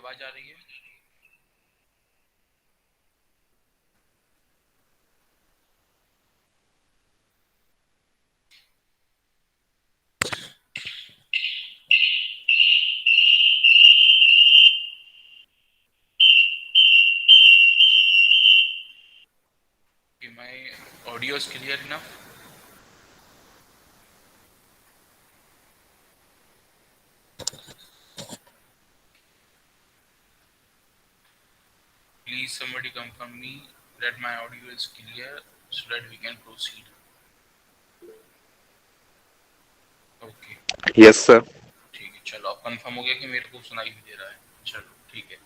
आवाज आ रही है? कि my audio is clear enough? Please somebody confirm me that my audio is clear so that we can proceed. Okay, yes sir. ठीक है। चलो, अब कंफर्म हो गया कि मेरे को सुनाई भी दे रहा है। चलो ठीक है।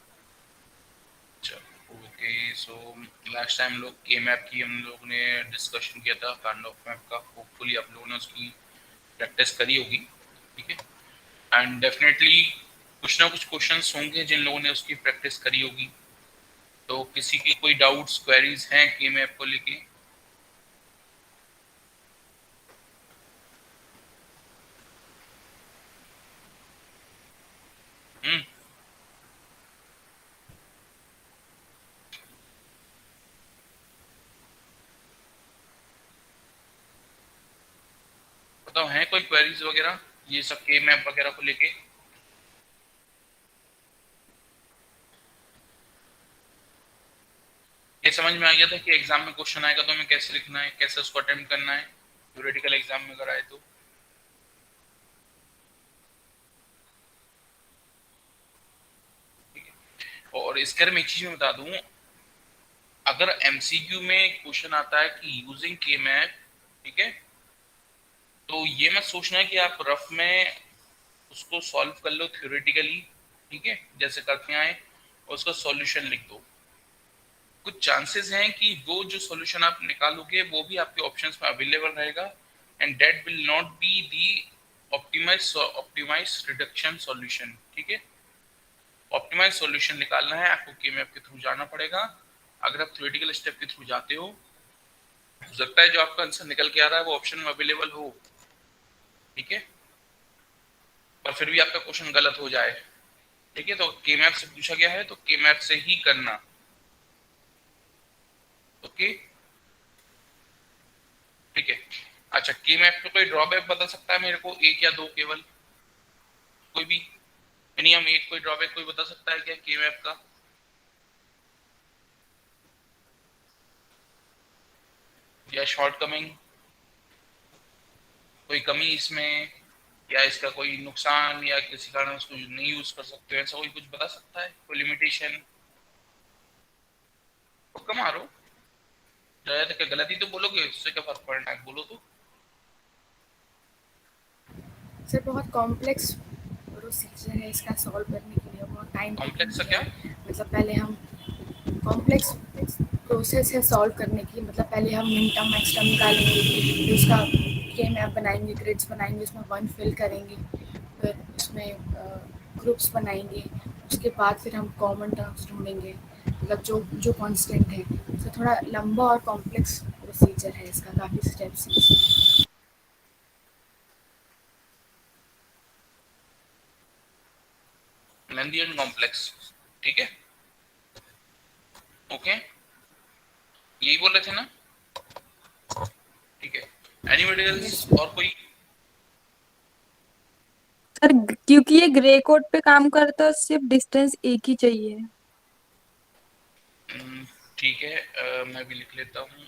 चलो ओके। सो लास्ट टाइम लोग के मैप की हम लोग ने डिस्कशन किया था, काइंड ऑफ मैप का। होपफुली आप लोगों ने उसकी प्रैक्टिस करी होगी। ठीक है। एंड डेफिनेटली कुछ ना कुछ क्वेश्चंस होंगे जिन लोगों ने उसकी प्रैक्टिस करी होगी। तो किसी की कोई डाउट्स क्वेरीज हैं के मैप को लेके? हम्म। बताओ, हैं कोई क्वेरीज वगैरह ये सब के मैप वगैरह को लेके? ये समझ में आ गया था कि एग्जाम में क्वेश्चन आएगा तो हमें कैसे लिखना है, कैसे उसको अटेम्प्ट करना है, थ्योरेटिकल एग्जाम में अगर आए तो? ठीक है। और इसके बारे में एक चीज मैं बता दूं, अगर एमसीक्यू में क्वेश्चन आता है कि यूजिंग के मैप, ठीक है, तो ये मत सोचना है कि आप रफ में उसको सॉल्व कर लो थ्योरेटिकली, ठीक है, जैसे करते आए, और उसका सॉल्यूशन लिख दो। कुछ चांसेस हैं कि वो जो सॉल्यूशन आप निकालोगे वो भी आपके ऑप्शंस में अवेलेबल रहेगा, and that will not be the optimize reduction solution. ठीक है। ऑप्टिमाइज सॉल्यूशन निकालना है आपको के मैप के थ्रू जाना पड़ेगा। अगर आप थ्योरेटिकल स्टेप के थ्रू जाते हो सकता है जो आपका आंसर निकल के आ रहा है वो ऑप्शन में अवेलेबल हो, ठीक है, पर फिर भी आपका क्वेश्चन गलत हो जाए। ठीक है। तो के मैप से पूछा गया है तो के मैप से ही करना। ओके, ठीक है। अच्छा, की मैप में कोई ड्रॉबैक बता सकता है मेरे को, एक या दो केवल? कोई भी मिनिमम एक कोई ड्रॉबैक कोई बता सकता है क्या की मैप का? या शॉर्टकमिंग, कोई कमी इसमें, या इसका कोई नुकसान, या किसी कारण उसको नहीं यूज कर सकते, ऐसा कोई कुछ बता सकता है, कोई लिमिटेशन? तो कम मारो, ज्यादा क्या गलती तो बोलोगे, उससे क्या फर्क पड़ना है, बोलो तो। सर बहुत कॉम्प्लेक्स प्रोसीजर है इसका सॉल्व करने के लिए, बहुत टाइम टेकिंग कॉम्प्लेक्स सा भी क्या? है। मतलब पहले हम कॉम्प्लेक्स प्रोसेस है सॉल्व करने की, मतलब पहले हम मिनटम मैक्सटम निकालेंगे, फिर उसका के मैप बनाएंगे, ग्रिड्स बनाएंगे, उसमें वन फिल करेंगे, फिर उसमें ग्रुप्स बनाएंगे, उसके बाद फिर हम कॉमन टर्म्स ढूंढेंगे, मतलब जो जो कांस्टेंट है। तो थोड़ा लंबा और कॉम्प्लेक्स प्रोसीजर है इसका, काफ़ी स्टेप्स हैं इसमें। लेंदी एंड कॉम्प्लेक्स, ठीक है। ओके, यही बोल रहे थे ना? ठीक है। Anybody else, yes. और कोई? सर क्योंकि ये ग्रे कोड पे काम करता है, सिर्फ डिस्टेंस एक ही चाहिए। ठीक है। मैं भी लिख लेता हूँ।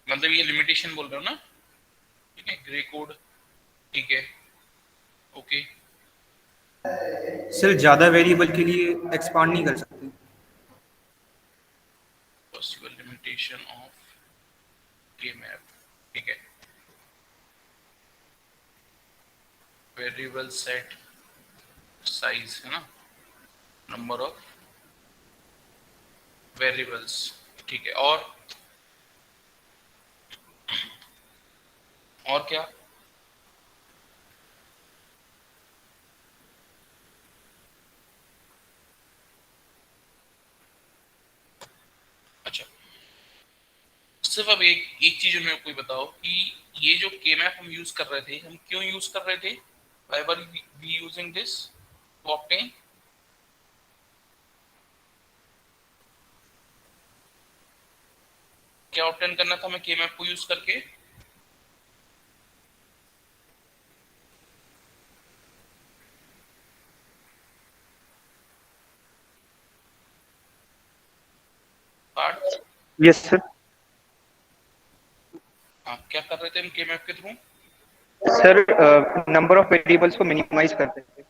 मतलब ये लिमिटेशन बोल रहे हो ना? ठीक है, ग्रे कोड, ठीक है। ओके। सिर्फ ज़्यादा वेरिएबल के लिए एक्सपांड नहीं कर सकते। पॉसिबल लिमिटेशन ऑफ के मैप, ठीक है। वेरिएबल सेट साइज है ना, नंबर ऑफ वेरिएबल्स, ठीक है। और क्या? अच्छा, सिर्फ अब एक एक चीज मेरे को बताओ कि ये जो के मैप हम यूज कर रहे थे, हम क्यों यूज कर रहे थे? Why were we using this to obtain? क्या ऑब्टेन करना था हमें के मैप को यूज करके? Part yes sir. क्या कर रहे थे हम के मैप के थ्रू? सर नंबर ऑफ वेरिएबल्स को मिनिमाइज करते थे।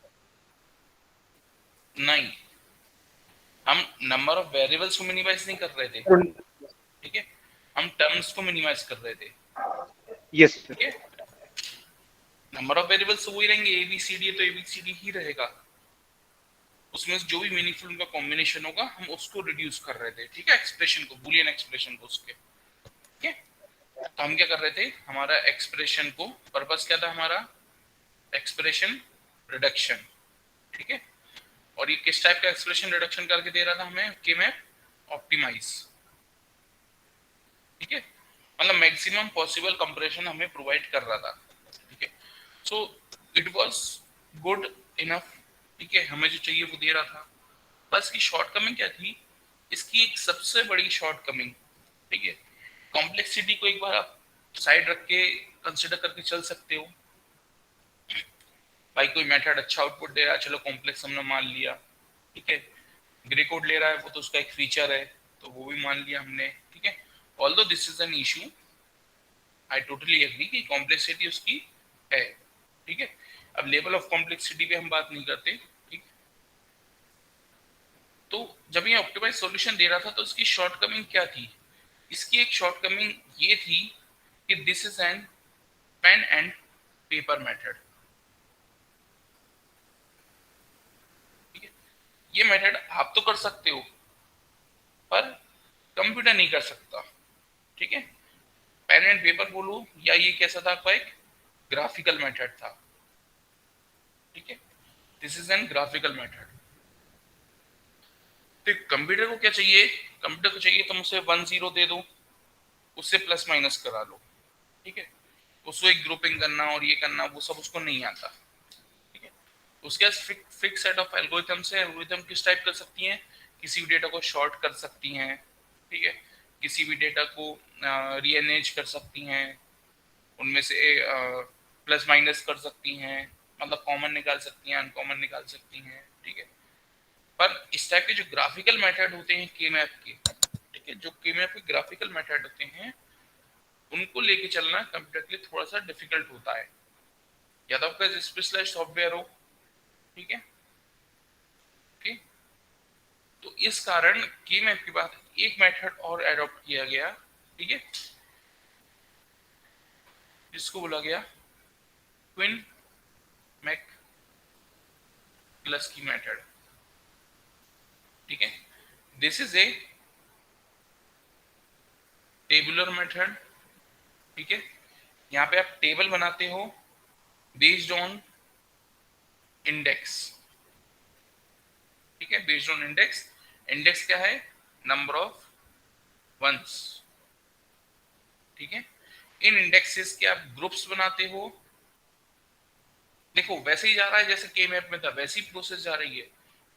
नहीं, हम नंबर ऑफ वेरिएबल्स को मिनिमाइज नहीं कर रहे थे, ठीक है, हम टर्म्स को मिनिमाइज कर रहे थे। यस ठीक सर। है, नंबर ऑफ वेरिएबल्स तो वही रहेंगे, एबीसीडी तो एबीसीडी ही रहेगा, उसमें जो भी मीनिंगफुल उनका कॉम्बिनेशन होगा हम उसको रिड्यूस कर रहे थे। ठीक है, एक्सप्रेशन को, बुलियन एक्सप्रेशन को उसके। ठीक है, तो हम क्या कर रहे थे, हमारा एक्सप्रेशन को पर्पस क्या था हमारा, एक्सप्रेशन रिडक्शन। ठीक है, और ये किस टाइप का एक्सप्रेशन रिडक्शन करके दे रहा था हमें के मैप? ऑप्टिमाइज। ठीक है, मतलब मैक्सिमम पॉसिबल कंप्रेशन हमें प्रोवाइड कर रहा था। ठीक है, so it was good enough. ठीक है, हमें जो चाहिए वो दे रहा था। बस की शॉर्टकमिंग क्या थी, इसकी एक सबसे बड़ी शॉर्टकमिंग, ठीक है, कॉम्प्लेक्सिटी को एक बार आप साइड रख के कंसिडर करके चल सकते हो। भाई कोई मेथड अच्छा आउटपुट दे रहा है, चलो कॉम्प्लेक्स हमने मान लिया। ठीक है, ग्रे कोड ले रहा है, वो तो उसका एक फीचर है, तो वो भी मान लिया हमने। ठीक है, although this is an issue, I totally agree कि कॉम्प्लेक्सिटी उसकी है। ठीक है, अब लेवल ऑफ कॉम्प्लेक्सिटी पे हम बात नहीं करते। ठीक, तो जब ये ऑप्टिमाइज सॉल्यूशन दे रहा था तो इसकी शॉर्टकमिंग क्या थी? इसकी एक शॉर्टकमिंग ये थी कि this is an pen and paper method. ठीक है, ये मेथड आप तो कर सकते हो पर कंप्यूटर नहीं कर सकता। ठीक है, पेन एंड पेपर बोलो या ये कैसा था, आपका एक ग्राफिकल मेथड था। ठीक है, this is N graphical method. तो कंप्यूटर को क्या चाहिए, कंप्यूटर को चाहिए तुम उसे 1 0 दे दो, उससे प्लस माइनस करा लो। ठीक है, उसको एक ग्रुपिंग करना और ये करना वो सब उसको नहीं आता। ठीक है, उसके पास फिक्स सेट ऑफ एल्गोरिथम्स है। एल्गोरिथम किस टाइप कर सकती हैं, किसी भी डेटा को शॉर्ट कर सकती हैं। ठीक है, किसी भी डेटा को रीअरेंज कर सकती हैं, उनमें से प्लस माइनस कर सकती हैं, मतलब कॉमन निकाल सकती हैं, अनकॉमन निकाल सकती हैं। ठीक है, पर इस टाइप के जो ग्राफिकल मेथड होते हैं के मैप के, ठीक है, जो के मैप के ग्राफिकल मेथड होते हैं उनको लेके चलना कंप्यूटर के लिए थोड़ा सा डिफिकल्ट होता है, या तो आपका स्पेशलाइज्ड सॉफ्टवेयर हो। ठीक है, ठीक, तो इस कारण के मैप के बाद एक मेथड और एडॉप्ट किया गया। ठीक है, जिसको बोला गया क्विन मैक की मेथड। ठीक है, this is a tabular method. ठीक है, यहाँ पे आप टेबल बनाते हो बेस्ड ऑन इंडेक्स। ठीक है, बेस्ड ऑन इंडेक्स। इंडेक्स क्या है, नंबर ऑफ वंस। ठीक है, इन इंडेक्सेस के आप ग्रुप्स बनाते हो। देखो वैसे ही जा रहा है जैसे के मैप में था, वैसी प्रोसेस जा रही है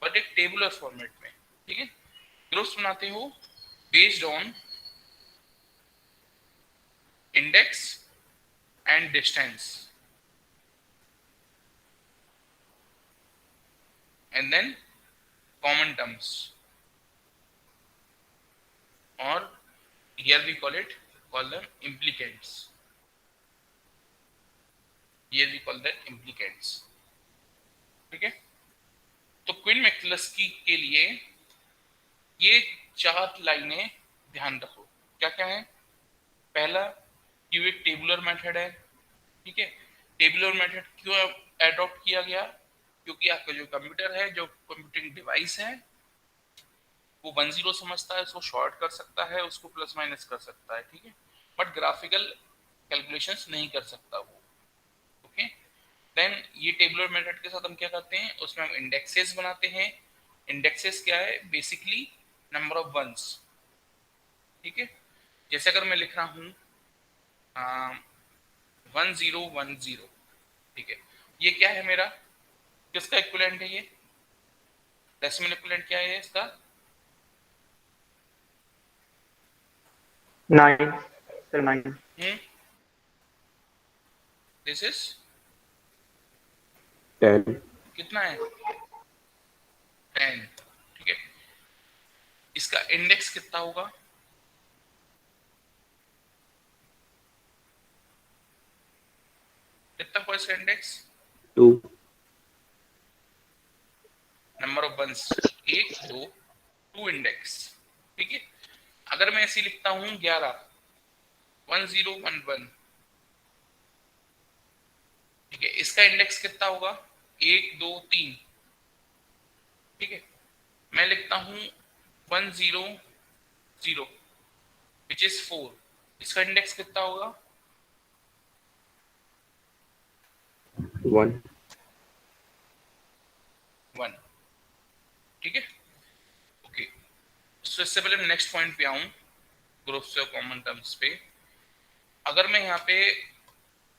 बट एक टेबुलर फॉर्मेट में। ठीक है, ग्रुप्स बनाते हो based on index and distance and then common terms, और here we call them implicants। here we call them implicants। ठीक है, तो क्वीन मैक्लस्की के लिए ये 4 लाइनें ध्यान रखो। क्या क्या है, पहला कि एक टेबुलर मेथड है। ठीक है, टेबुलर मेथड क्यों एडॉप्ट किया गया, क्योंकि आपका जो कंप्यूटर है, जो कंप्यूटिंग डिवाइस है, वो 1 0 समझता है, उसको शॉर्ट कर सकता है, उसको प्लस माइनस कर सकता है। ठीक है, बट ग्राफिकल कैलकुलेशंस नहीं कर सकता वो। ओके, देन ये टेबुलर मेथड के साथ हम क्या करते हैं, उसमें हम इंडेक्सेस बनाते हैं। इंडेक्सेस क्या है, बेसिकली नंबर ऑफ वंस। ठीक है, जैसे अगर मैं लिख रहा हूँ 1010, ठीक है, ये क्या है मेरा, किसका इक्विवेलेंट है, ये डेसिमल इक्विवेलेंट क्या है इसका, 9. Sir, 9. This is 10. कितना है 10, ठीक है। इसका इंडेक्स कितना होगा? कितना होगा इसका index? 2. Number of ones 1 2, 2 index, ठीक है। अगर मैं ऐसे लिखता हूं 11 1 0 1 1, ठीक है, इसका इंडेक्स कितना होगा? 1 2 3, ठीक है। मैं लिखता हूं 1 0 0 विच इज 4, इसका इंडेक्स कितना होगा? 1. 1, ठीक है। ओके, सो इससे पहले मैं नेक्स्ट पॉइंट पे आऊं, ग्रुप्स और कॉमन टर्म्स पे। अगर मैं यहाँ पे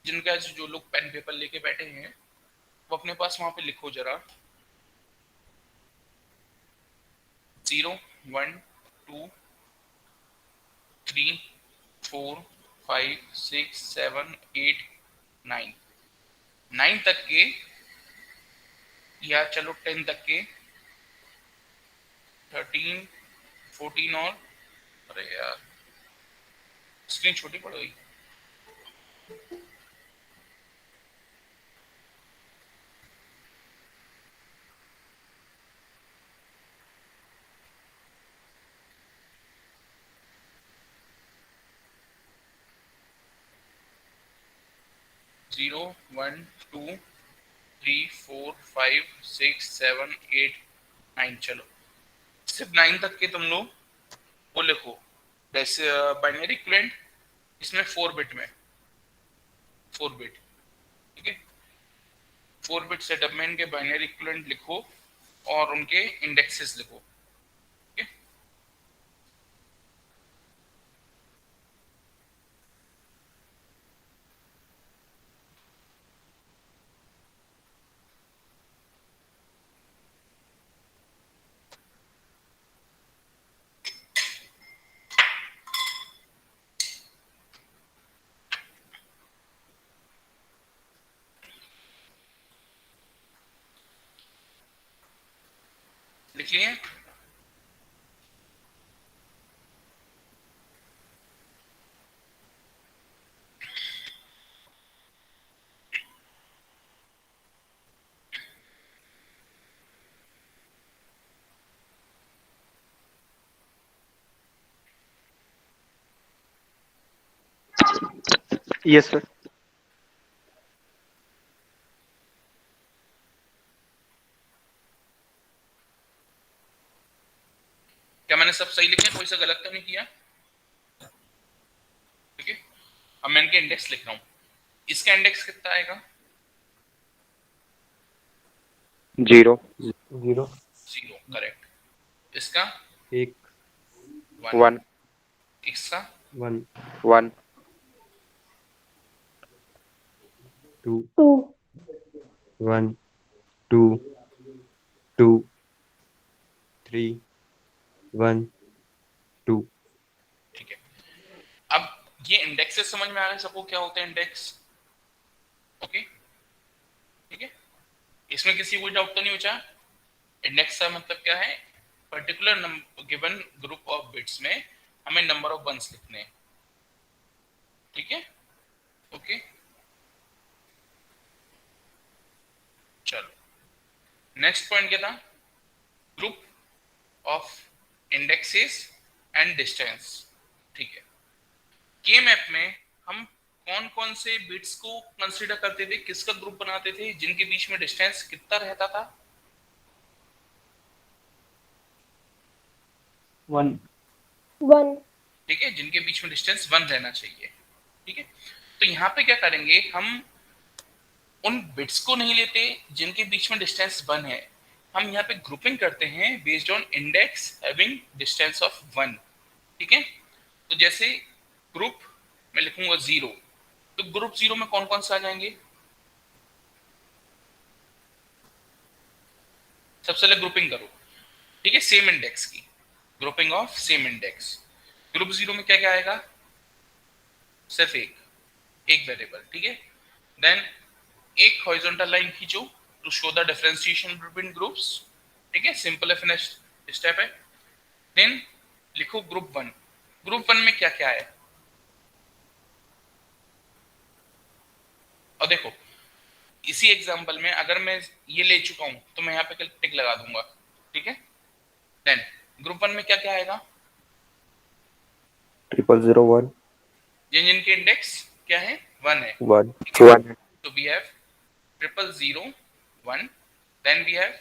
जिनका जो लोग पेन पेपर लेके बैठे हैं वो अपने पास वहां पे लिखो जरा 0 1 2 3 4 5 6 7 8 9, 9 तक के, या चलो 10 तक के, 13 14 और, अरे यार स्क्रीन छोटी पड़ गई। जीरो 1 2 3 4 5 6 7 8 9, चलो सिर्फ 9 तक के तुम लोग वो लिखो। जैसे बाइनरी इक्विवेलेंट इसमें 4 बिट में, 4 बिट, ठीक है। 4 बिट सेटअप में इनके बाइनरी इक्विवेलेंट लिखो और उनके इंडेक्सेस लिखो, ठीक है। लिख लिए? Yes, sir. क्या मैंने सब सही लिखे? कोई सा गलत तो नहीं किया? ठीक है, अब मैं इनके इंडेक्स लिख रहा हूँ। इसका इंडेक्स कितना आएगा? 0. 0. 0, करेक्ट। इसका 1. 1, 1. इसका 1. 1. 2. 1 2 2 3 1 2. ठीक है। अब ये इंडेक्स से समझ में आ गया सबको क्या होते हैं इंडेक्स? ओके, ठीक है। इसमें किसी को डाउट तो नहीं बचा? इंडेक्स का मतलब क्या है? Particular given group of bits में हमें नंबर ऑफ वंस लिखने हैं, ठीक है। ओके, चलो नेक्स्ट पॉइंट क्या था? Group of indexes and distance, ठीक है। के मैप में हम कौन कौन से बिट्स को कंसीडर करते थे, किसका ग्रुप बनाते थे जिनके बीच में डिस्टेंस कितना रहता था? 1. ठीक है, जिनके बीच में डिस्टेंस 1 रहना चाहिए, ठीक है। तो यहाँ पे क्या करेंगे, हम उन बिट्स को नहीं लेते जिनके बीच में डिस्टेंस 1 है, हम यहाँ पे ग्रुपिंग करते हैं based on index having distance of 1, ठीक है। तो जैसे ग्रुप मैं लिखूंगा 0, तो ग्रुप 0 में कौन कौन से आ जाएंगे? सबसे पहले ग्रुपिंग करो, ठीक है, सेम इंडेक्स की, grouping of same index. Group 0 में क्या क्या आएगा? सिर्फ एक वेरिएबल, ठीक है। देन एक हॉरिजॉन्टल लाइन खींचो to show the differentiation between groups, ठीक है, सिंपल फिनिश स्टेप है। देन लिखो ग्रुप वन। ग्रुप वन में क्या क्या है, और देखो इसी एग्जांपल में अगर मैं ये ले चुका हूं तो मैं यहाँ पे टिक लगा दूंगा, ठीक है। देन ग्रुप वन में क्या क्या आएगा, 0001 जिनके इंडेक्स क्या है, 1 है, 1 ठीक है। तो we have 0001, then we have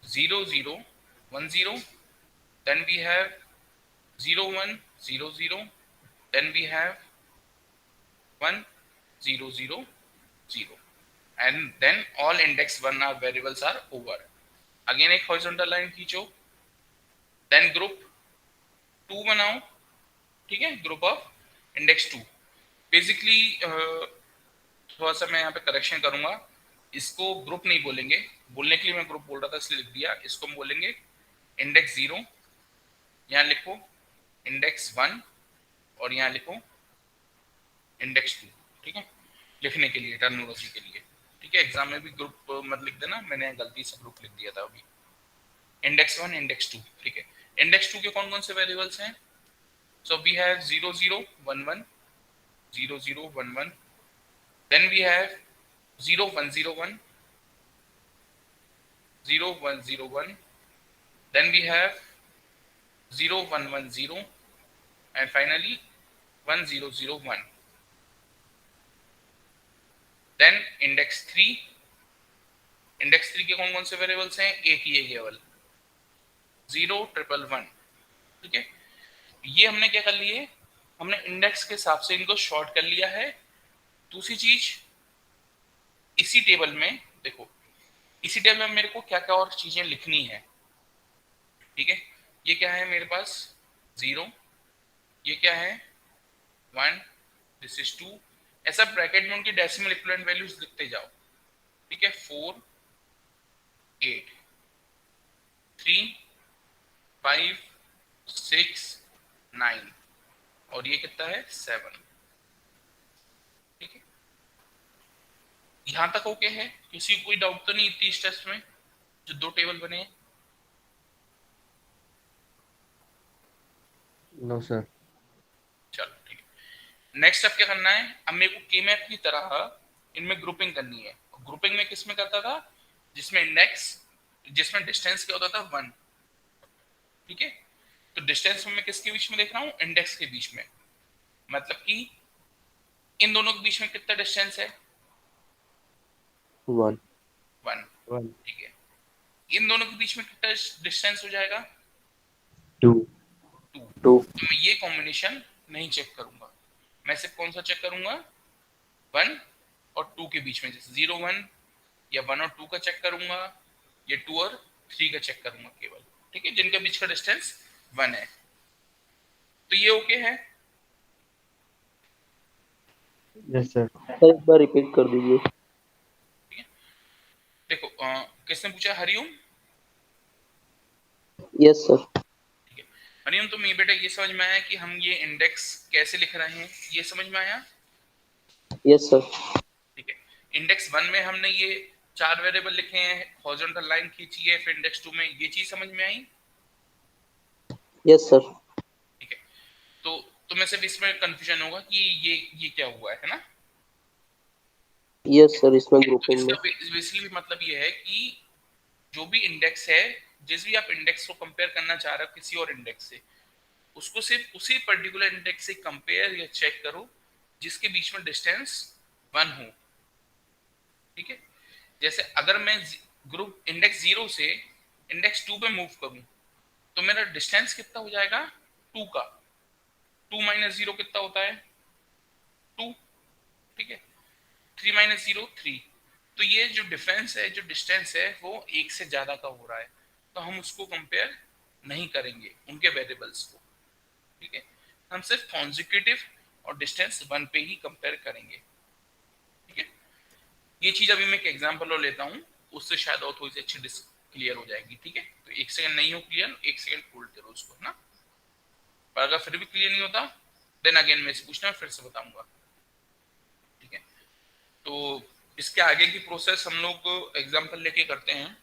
0010, then we have 0100, then we have 1000, and then all index 1 are variables are over. Again एक horizontal line खींचो, then group 2 बनाओ, ठीक है, ग्रुप ऑफ इंडेक्स 2। बेसिकली थोड़ा सा मैं यहाँ पे करेक्शन करूंगा, इसको ग्रुप नहीं बोलेंगे, बोलने के लिए मैं ग्रुप बोल रहा था इसलिए लिख दिया, इसको हम बोलेंगे इंडेक्स 0, यहाँ लिखो इंडेक्स 1 और यहाँ लिखो इंडेक्स 2, ठीक है, लिखने के लिए, टर्मिनोलॉजी के लिए, ठीक है। एग्जाम में भी ग्रुप मत लिख देना, मैंने गलती से ग्रुप लिख दिया था अभी। इंडेक्स 1 इंडेक्स 2, ठीक है। इंडेक्स 2 के कौन कौन से वेरिएबल्स हैं, so we have 0011, 0011, then we have 0101, 0101, then we have 0110, and finally 1001. Then index 3, index 3 के कौन कौन से वेरिएबल्स हैं, एक ही है केवल 0111, ठीक है। ये हमने क्या कर लिए, हमने इंडेक्स के हिसाब से इनको शॉर्ट कर लिया है। दूसरी चीज, इसी टेबल में देखो, इसी टेबल में मेरे को क्या क्या और चीजें लिखनी है, ठीक है। ये क्या है मेरे पास 0, ये क्या है 1, दिस इज 2, ऐसा ब्रैकेट में उनकी डेसिमल इक्विवेलेंट वैल्यूज लिखते जाओ, ठीक है। 4, 8, 3, 5, 6, 9 और ये कितना है 7, ठीक है। यहां तक ओके है, किसी को कोई डाउट तो नहीं इतनी टेस्ट में जो दो टेबल बने हैं? No sir. चलो ठीक है। नेक्स्ट स्टेप क्या करना है, अब मेरे को के मैप की तरह इनमें ग्रुपिंग करनी है। ग्रुपिंग में किस में करता था, जिसमें इंडेक्स, जिसमें डिस्टेंस क्या होता था 1, ठीक है। तो डिस्टेंस में मैं किसके बीच में देख रहा हूँ, इंडेक्स के बीच में, मतलब कि इन दोनों के बीच में कितना डिस्टेंस है 1 1, 1 ठीक है। इन दोनों के बीच में कितना डिस्टेंस हो जाएगा 2 2। 2 तो मैं ये कॉम्बिनेशन नहीं चेक करूंगा, मैं सिर्फ कौन सा चेक करूंगा 1 और 2 के बीच में, जैसे 0 1 या 1 और 2 का चेक करूंगा, या 2 और 3 का चेक करूंगा केवल, ठीक है, जिनके बीच का डिस्टेंस 1 है। तो ये ओके है। Yes sir. सर एक बार रिपीट कर दीजिए। देखो किसने पूछा, हरिओम? Yes sir. ठीक है हरिओम, तो मैं बेटा ये समझ में आया कि हम ये इंडेक्स कैसे लिख रहे हैं, ये समझ में आया? Yes sir. ठीक है, इंडेक्स 1 में हमने ये 4 वेरिएबल लिखे हैं, हॉरिजॉन्टल लाइन खींची है, फिर इंडेक्स 2 में ये चीज समझ में आई? Yes sir. ठीक है, तो तुम्हें सिर्फ इसमें कंफ्यूजन होगा कि ये क्या हुआ है ना? यस सर, इसमें तो ग्रुपिंग में इसका बेसिकली मतलब ये है कि जो भी इंडेक्स है, जिस भी आप इंडेक्स को कंपेयर करना चाह रहे हो किसी और इंडेक्स से, उसको सिर्फ उसी पर्टिकुलर इंडेक्स से कंपेयर या चेक करो जिसके बीच में डिस्टेंस 1 हो, ठीक है। जैसे अगर मैं ग्रुप इंडेक्स 0 से इंडेक्स 2 पे मूव करूं तो मेरा डिस्टेंस कितना हो जाएगा 2 का, 2 माइनस 0 कितना होता है 2, ठीक है। 3 माइनस 0 3, तो ये जो डिफरेंस है, जो डिस्टेंस है, वो 1 से ज्यादा का हो रहा है, तो हम उसको कंपेयर नहीं करेंगे उनके वेरिएबल्स को, ठीक है। हम सिर्फ कॉन्जिक्यूटिव और डिस्टेंस 1 पे ही कंपेयर करेंगे, ठीक है। ये चीज अभी मैं एक एग्जांपल और लेता हूँ, उससे शायद और थोड़ी सी अच्छी क्लियर हो जाएगी, ठीक है। तो 1 सेकंड नहीं हो क्लियर, 1 सेकंड होल्ड करो उसको, है ना। पर अगर फिर भी क्लियर नहीं होता देन अगेन मैं से पूछना, फिर से बताऊंगा, ठीक है। तो इसके आगे की प्रोसेस हम लोग एग्जांपल लेके करते हैं।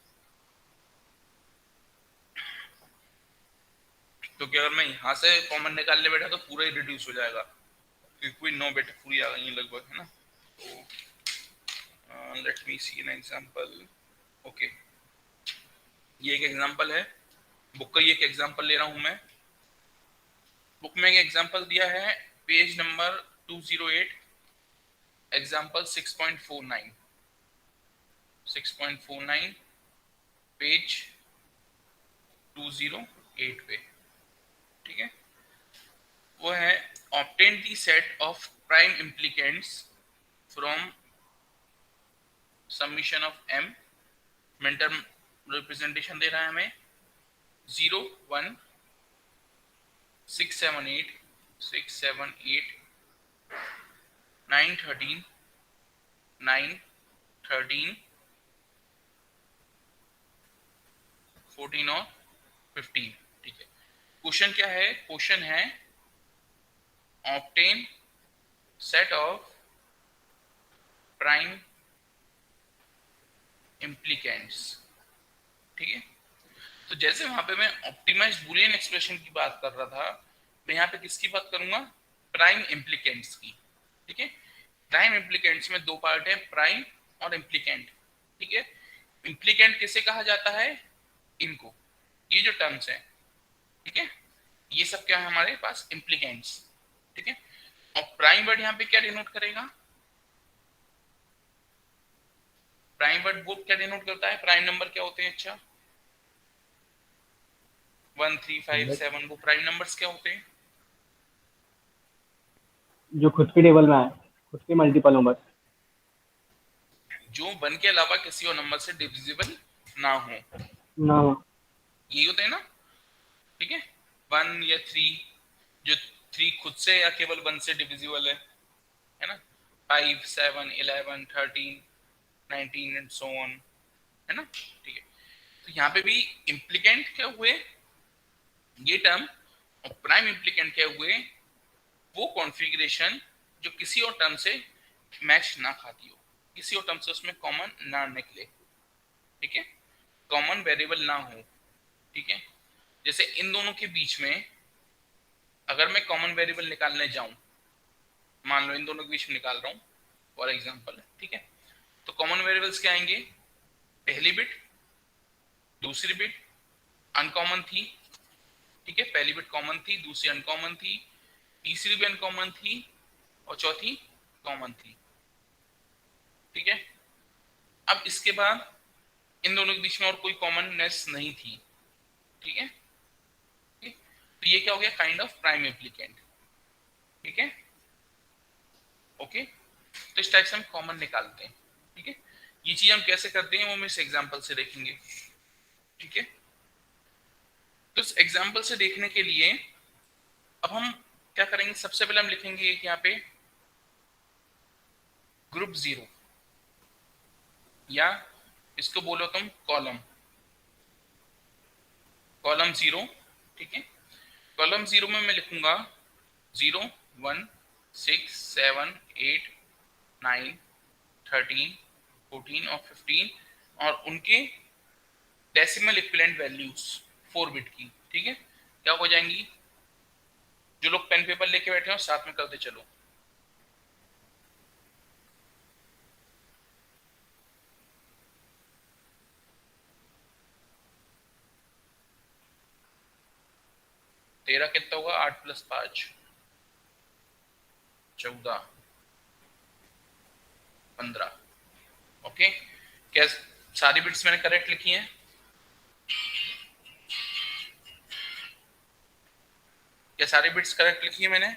तो कि अगर मैं यहाँ से कॉमन निकालने बैठा तो पूरा ही रिड्यूस हो जाएगा, क्योंकि कोई 9 बेटे पूरी आ गई है लगभग, है ना। तो let me see an example. Okay, ये एक एग्जांपल है, बुक का ही एक एग्जांपल ले रहा हूं मैं। बुक में एक एग्जांपल दिया है, पेज नंबर 208, एग्जांपल 6.49, 6.49 पेज 208 पे, ठीक है। वो है obtain the set of prime implicants from summation of m. Min term representation दे रहा है हमें 0 1 6 7 8 6 7 8 9 13 9 13 14 और 15, ठीक है। क्वेश्चन क्या है? क्वेश्चन है obtain set of prime implicants, ठीक है। तो जैसे वहां पे मैं ऑप्टिमाइज्ड बूलियन एक्सप्रेशन की बात कर रहा था, मैं यहाँ पे किसकी बात करूंगा? प्राइम इम्प्लीकेंट्स की, ठीक है। प्राइम इम्प्लीकेंट्स में दो पार्ट है, प्राइम और इम्प्लीकेंट, ठीक है। इम्प्लीकेंट किसे कहा जाता है? इनको, ये जो टर्म्स है, ठीक है, ये सब क्या है हमारे पास? इम्प्लीकेंट्स, ठीक है। और प्राइम वर्ड यहाँ पे क्या डिनोट करेगा? प्राइम वर्ड वो क्या डिनोट करता है? प्राइम नंबर क्या होते हैं? अच्छा, 1 3 5 7, वो प्राइम नंबर्स क्या होते हैं? जो खुद के टेबल में आए, खुद के मल्टीपल नंबर। जो 1 के अलावा किसी और नंबर से डिविजिबल ना हो, ना, यही होते हैं ना, ठीक है। 1 या 3, जो 3 खुद से या केवल 1 से डिविजिबल है ना। 5 7 11 13 19 एंड सो ऑन, है ना, ठीक है। तो यहाँ पे भी इम्प्लीकेंट क्या हुए? ये टर्म। और प्राइम इम्प्लीकेंट क्या हुए? वो कॉन्फ़िगरेशन जो किसी और टर्म से मैच ना खाती हो, किसी और टर्म से उसमें कॉमन ना निकले, ठीक है, कॉमन वेरिएबल ना हो, ठीक है। जैसे इन दोनों के बीच में अगर मैं कॉमन वेरिएबल निकालने जाऊं, मान लो इन दोनों के बीच में निकाल रहा हूं फॉर एग्जांपल, ठीक है। तो कॉमन वेरिएबल्स क्या आएंगे? पहली बिट, दूसरी बिट अनकॉमन थी, ठीक है, पहली बिट कॉमन थी, दूसरी अनकॉमन थी, तीसरी भी अनकॉमन थी और चौथी कॉमन थी, ठीक है। अब इसके बाद इन दोनों के बीच में और कोई कॉमननेस नहीं थी, ठीक है। तो ये क्या हो गया? काइंड ऑफ प्राइम इम्प्लीकेंट, ठीक है, ओके। तो इस टाइप से हम कॉमन निकालते हैं, ठीक है। ये चीज हम कैसे करते हैं वो हम इस एग्जांपल से देखेंगे, ठीक है। तो इस एग्जांपल से देखने के लिए अब हम क्या करेंगे? सबसे पहले हम लिखेंगे एक यहाँ पे ग्रुप 0, या इसको बोलो तुम कॉलम, कॉलम 0, ठीक है। कॉलम 0 में मैं लिखूंगा 0 1 6 7 8 9 13 14 और 15, और उनके डेसिमल इक्विवेलेंट वैल्यूज 4 बिट की, ठीक है। क्या हो जाएंगी? जो लोग पेन पेपर लेके बैठे हो साथ में करते चलो। तेरह कितना होगा? 8 + 5 14 15, ओके। क्या सारी बिट्स मैंने करेक्ट लिखी हैं? क्या सारी बिट्स करेक्ट लिखी है मैंने?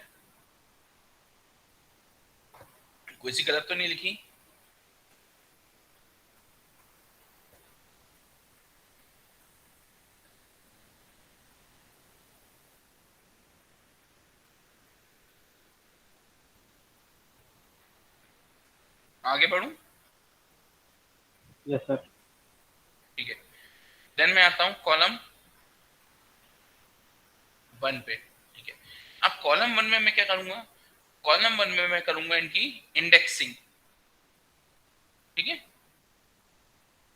कोई सी गलत तो नहीं लिखी? आगे बढ़ूं? Yes sir. ठीक है, देन मैं आता हूं कॉलम 1 पे, ठीक है। अब कॉलम 1 में मैं क्या करूंगा, कॉलम 1 में मैं करूंगा इनकी इंडेक्सिंग, ठीक है।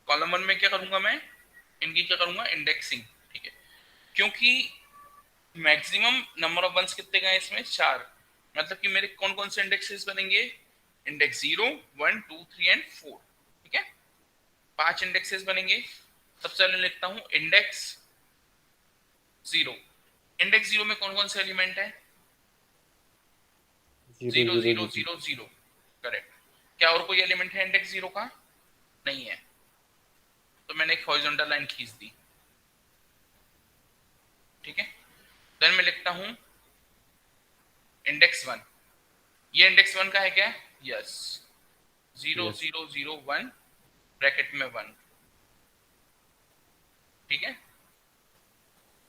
कॉलम 1 में क्या करूंगा मैं, इनकी क्या करूंगा, इंडेक्सिंग, ठीक है। क्योंकि मैक्सिमम नंबर ऑफ वंस कितने का है इसमें, 4, मतलब कि मेरे कौन कौन से इंडेक्सेस बनेंगे, इंडेक्स 0, 1, 2, 3 एंड 4, ठीक है। 5 इंडेक्सेस बनेंगे। सबसे पहले लिखता हूं इंडेक्स 0। इंडेक्स 0 में कौन कौन से एलिमेंट है, 0, 0, 0, 0, करेक्ट। क्या और कोई एलिमेंट है इंडेक्स 0 का, नहीं है, तो मैंने एक हॉरिजॉन्टल लाइन खींच दी, ठीक है। देन मैं लिखता हूं इंडेक्स 1, ये इंडेक्स 1 का है क्या, यस, 0, 0, 0, 1 ब्रैकेट में 1, ठीक है,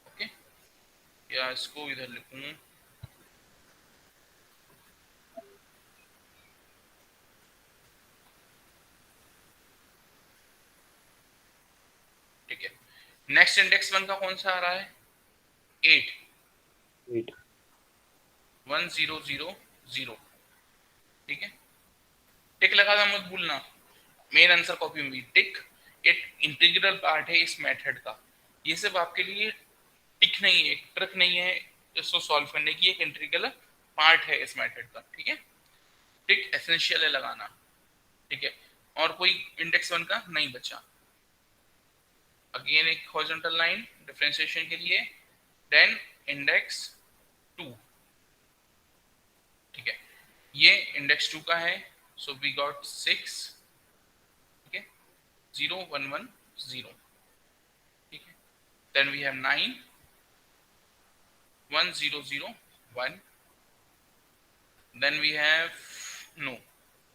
ओके। या इसको इधर लिखूं, ठीक है। नेक्स्ट इंडेक्स 1 का कौन सा आ रहा है, 8, 1, 0, 0, 0, ठीक है। टिक लगाना मत भूलना, मेन आंसर कॉपी में भी टिक एक इंटीग्रल पार्ट है इस मेथड का। ये सिर्फ आपके लिए टिक नहीं है, एक ट्रिक नहीं है इसको सॉल्व करने की, एक इंटीग्रल पार्ट है इस मेथड का, ठीक है। टिक एसेंशियल है लगाना, ठीक है। और कोई इंडेक्स 1 का नहीं बचा। अगेन एक हॉरिजॉन्टल लाइन डिफरेंशिएशन के लिए, देन इंडेक्स 2, ठीक है। ये इंडेक्स 2 का है, सो वी गॉट 6, ठीक है, 0, 1, 1, 0, ठीक है। Then we have 9, 1, 0, 0, 1, then we have no,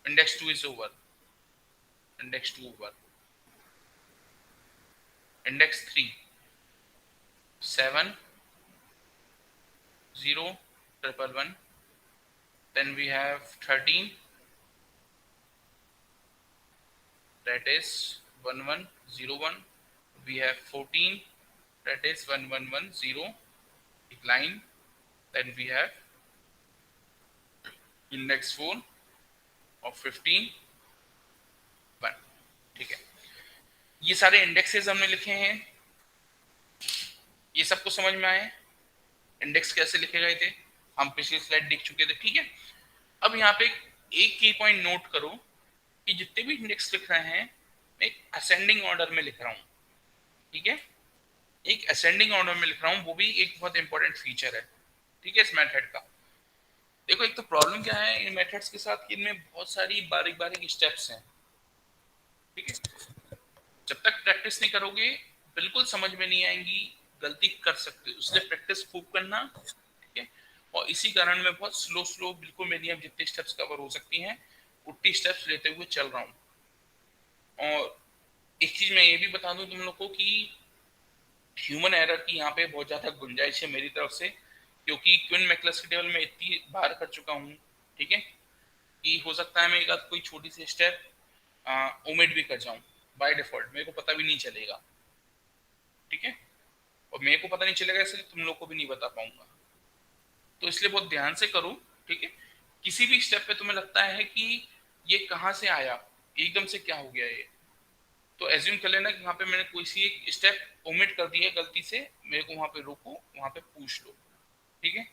index 2 is over, index 2 over, index 3, 7, 0, 1, 1, then we have 13, that is 1, 1, 0, 1, we have 14, that is 1, 1, 1, 0, decline, then we have index 4 of 15, 1, ठीक है। ये सारे indexes हमने लिखे हैं, ये सबको समझ में आए, इंडेक्स कैसे लिखे गए थे हम पिछली स्लाइड देख चुके थे, ठीक है। अब यहाँ पे एक की पॉइंट नोट करो कि जितने भी इंडेक्स लिख रहे हैं मैं एक असेंडिंग ऑर्डर में लिख रहा हूँ, ठीक है, एक असेंडिंग ऑर्डर में लिख रहा हूँ, वो भी एक बहुत इंपॉर्टेंट फीचर है, ठीक है, इस मेथड का। देखो एक तो प्रॉब्लम क्या है इन मेथड्स के साथ कि इनमें बहुत सारी बारीक बारीक स्टेप्स हैं, ठीक है। जब तक प्रैक्टिस नहीं करोगे बिल्कुल समझ में नहीं आएंगी, गलती कर सकते हो, इसलिए प्रैक्टिस खूब करना, ठीक है। और इसी कारण मैं बहुत स्लो स्लो बिल्कुल मेरी अब जितनी स्टेप्स कवर हो सकती हैं उतनी स्टेप्स लेते हुए चल रहा हूँ। और एक चीज मैं ये भी बता दूं तुम लोग को कि ह्यूमन एरर की यहाँ पे बहुत ज्यादा गुंजाइश है मेरी तरफ से, क्योंकि क्विन मैकलस के टेबल में इतनी बार कर चुका हूँ, ठीक है, कि हो सकता है मैं एक आध कोई छोटी सी स्टेप ओमिट भी कर जाऊं बाय डिफॉल्ट, मेरे को पता भी नहीं चलेगा, ठीक है। और मेरे को पता नहीं चलेगा इसलिए तुम लोग को भी नहीं बता पाऊंगा, तो इसलिए बहुत ध्यान से करो, ठीक है। किसी भी स्टेप पे तुम्हें लगता है कि ये कहाँ से आया, एकदम से क्या हो गया ये, तो एज्यूम कर लेना कि वहाँ पे मैंने कोई सी एक स्टेप ओमिट कर दी है गलती से, मेरे को वहाँ पे रोको, वहाँ पे पूछ लो, ठीक है।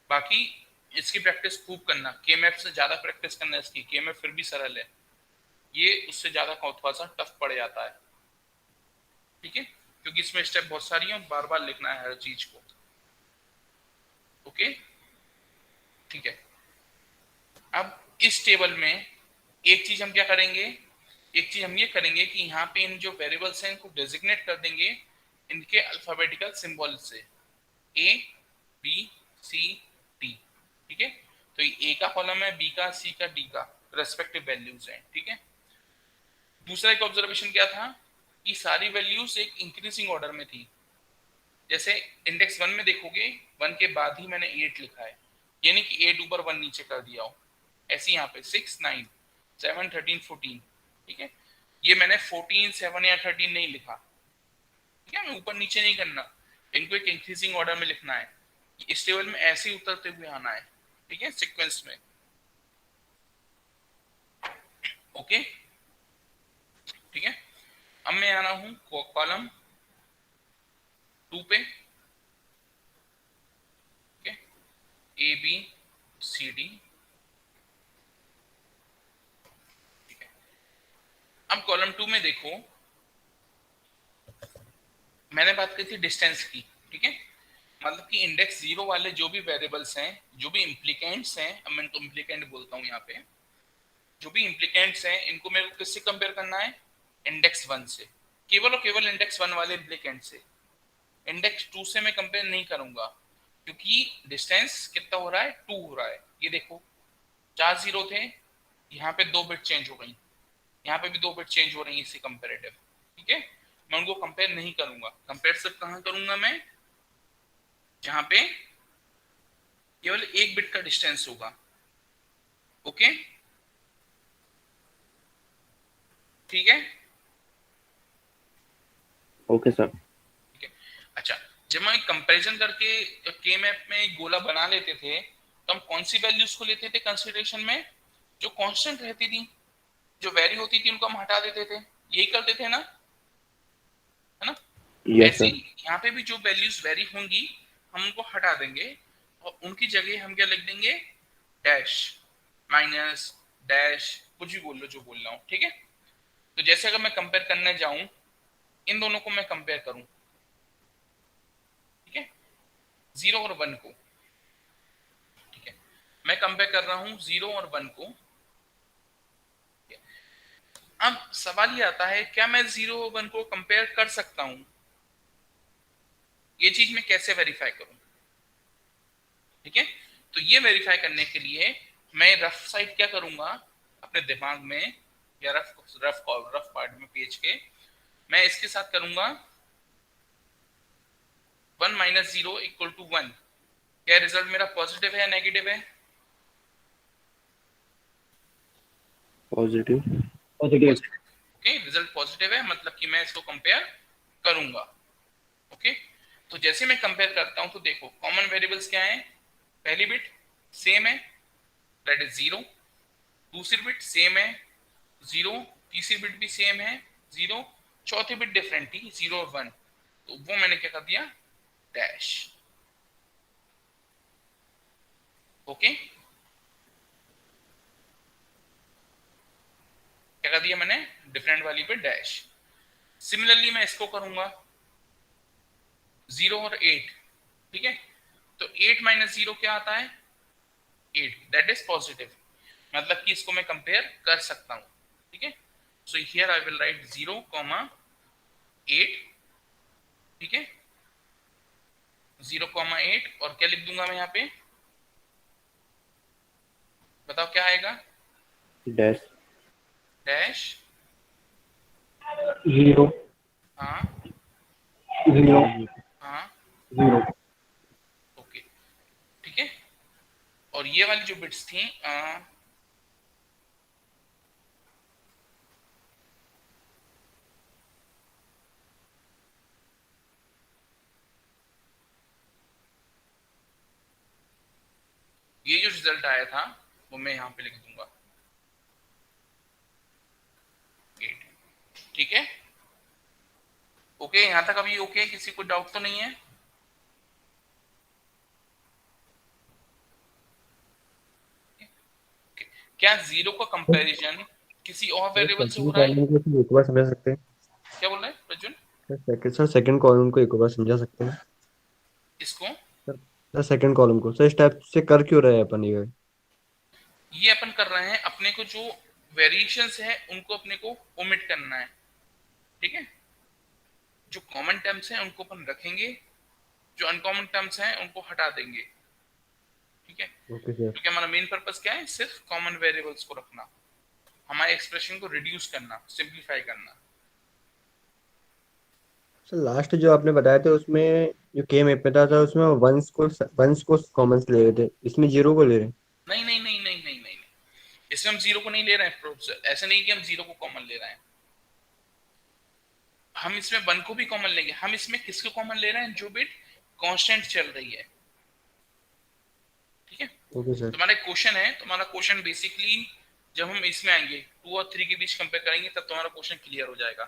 बाकी इसकी प्रैक्टिस खूब करना, केएमएफ से ज्यादा प्रैक्टिस करना इसकी, केएमएफ फिर भी सरल है, ये उससे ज्यादा थोड़ा सा टफ पड़ जाता है, ठीक है, क्योंकि इसमें स्टेप बहुत सारी हैं, बार बार लिखना है हर चीज को, ओके, ठीक है। अब इस टेबल में एक चीज हम क्या करेंगे, एक चीज हम ये करेंगे कि यहाँ पे इन जो वेरिएबल्स हैं इनको डेजिग्नेट कर देंगे इनके अल्फाबेटिकल सिंबल से, ए बी सी डी, ठीक है। तो ये ए का कॉलम है, बी का, सी का, डी का रेस्पेक्टिव वैल्यूज हैं, ठीक है। दूसरा एक ऑब्जर्वेशन क्या था कि सारी वैल्यूज एक इंक्रीजिंग ऑर्डर में थी, जैसे इंडेक्स 1 में देखोगे 1 के बाद ही मैंने 8 लिखा है, यानी कि 8 ऊपर 1 नीचे कर दिया हो, ऐसे यहाँ पे 6, 9, 7, 13, 14, ठीक है। ये मैंने 14, 7 या 13 नहीं लिखा, ठीक है, मैं ऊपर नीचे नहीं करना, इनको एक इंक्रीजिंग ऑर्डर में लिखना है, इस टेबल में ऐसे ही उतरते हुए आना है, ठीक है, सीक्वेंस में। ओके, ठीक है। अब मैं आ रहा हूं कॉलम 2 पे, ठीक है, ए बी सी डी, ठीक है। अब कॉलम 2 में देखो, मैंने बात की थी डिस्टेंस की, ठीक है, मतलब कि इंडेक्स 0 वाले जो भी वेरिएबल्स हैं, जो भी इम्प्लीकेंट्स हैं, अब मैं इनको इम्प्लीकेंट बोलता हूं यहाँ पे, जो भी इम्प्लीकेंट्स हैं इनको मेरे को किससे कंपेयर करना है, इंडेक्स 1 से, केवल और केवल इंडेक्स 1 वाले इम्प्लीकेंट से। इंडेक्स 2 से मैं कंपेयर नहीं करूंगा, क्योंकि डिस्टेंस कितना हो रहा है, 2 हो रहा है। ये देखो 4 जीरो थे, यहाँ पे 2 बिट चेंज हो गई, यहाँ पे भी 2 बिट चेंज हो रही है इससे कंपेरेटिव, ठीक है। मैं उनको कंपेयर नहीं करूंगा, कंपेयर सिर्फ कहाँ करूंगा मैं, जहां पे केवल 1 बिट का डिस्टेंस होगा। ओके, ठीक है, ओके सर। ठीक है। अच्छा, जब हम कंपैरिजन करके के मैप में एक गोला बना लेते थे, तो हम कौन सी वैल्यूज को लेते थे कंसीडरेशन में, जो कांस्टेंट रहती थी, जो वैरी होती थी उनको हम हटा देते थे, यही करते थे ना, है ना। यस ऐसे सर। ही यहाँ पे भी जो वैल्यूज वेरी होंगी हम उनको हटा देंगे, और उनकी जगह हम क्या लिख देंगे, डैश, माइनस, डैश, कुछ भी बोल लो जो बोल रहा हूँ, ठीक है। तो जैसे अगर मैं कंपेयर करने जाऊं, इन दोनों को मैं कंपेयर करूं, ठीक है, 0 और 1 को, ठीक है, मैं कंपेयर कर रहा हूं 0 और 1 को। अब सवाल ये आता है, क्या मैं 0 और 1 को कंपेयर कर सकता हूं, ये चीज मैं कैसे वेरीफाई करूं, ठीक है। तो ये वेरीफाई करने के लिए मैं रफ साइड क्या करूंगा अपने दिमाग में, या रफ रफ रफ पार्ट में पेज के, मैं इसके साथ करूंगा 1 माइनस 0 इक्वल टू 1। क्या रिजल्ट मेरा पॉजिटिव है या नेगेटिव है, positive. Positive. Okay, result positive है, मतलब कि मैं इसको कंपेयर करूंगा। ओके, तो जैसे मैं कंपेयर करता हूं तो देखो कॉमन वेरिएबल्स क्या है, पहली बिट सेम है, दैट इज 0, दूसरी बिट सेम है 0, तीसरी बिट भी सेम है 0, चौथी बिट डिफरेंट थी 0 और 1, तो वो मैंने क्या कर दिया, डैश। ओके, क्या कर दिया मैंने, डिफरेंट वाली पे डैश। सिमिलरली मैं इसको करूंगा 0 और 8, ठीक है, तो 8 माइनस 0 क्या आता है, 8, दैट इज पॉजिटिव, मतलब कि इसको मैं कंपेयर कर सकता हूं, ठीक है। So here I will right 0, 8, ठीक है, 0, 8, और क्या लिख दूंगा मैं यहाँ पे, बताओ क्या आएगा, डैश। डैश, 0 हाँ 0 हाँ, 0। ओके, ठीक है। और ये वाली जो बिट्स थी ये जो रिजल्ट आया था वो मैं यहाँ पे लिख दूंगा 8, ठीक है। ओके, यहाँ तक अभी ओके, किसी को डाउट तो नहीं है, क्या 0 का कंपैरिजन किसी और वेरिएबल से हो सेकंड रहा है, कॉलम को फिर एक बार समझा सकते हैं? क्या बोल रहे हैं प्रज्वल, सर सेकंड कॉलम को एक बार समझा सकते हैं? इसको, सर सर सेकंड कॉलम को सर इस टाइप से कर क्यों रहे हैं अपन ये अपन कर रहे हैं अपने को जो वेरिएशंस है उनको अपने को ओमिट करना है, ठीक है। जो कॉमन टर्म्स हैं उनको अपन रखेंगे, जो अनकॉमन टर्म्स हैं उनको हटा देंगे, ठीक है। Okay sir. क्योंकि हमारा मेन पर्पस क्या है, सिर्फ कॉमन वेरिएबल्स को रखना, हमारे एक्सप्रेशन को रिड्यूस करना, सिंप्लीफाई करना। सर लास्ट जो आपने बताया था उसमें जो के मैप में था उसमें वंस को कॉमन ले रहे थे, इसमें जीरो को ले रहे हैं। नहीं नहीं नहीं नहीं नहीं नहीं, इसमें हम 0 को नहीं ले रहे हैं प्रोफेसर, ऐसे नहीं कि हम 0 को कॉमन ले रहे हैं, हम इसमें 1 को भी कॉमन लेंगे। हम इसमें किसको कॉमन ले रहे हैं, जो बिट कांस्टेंट चल रही है, ठीक है। Okay sir. तुम्हारा क्वेश्चन है, तुम्हारा क्वेश्चन बेसिकली जब हम इसमें आएंगे 2 और 3 के बीच कंपेयर करेंगे तब तुम्हारा क्वेश्चन क्लियर हो जाएगा।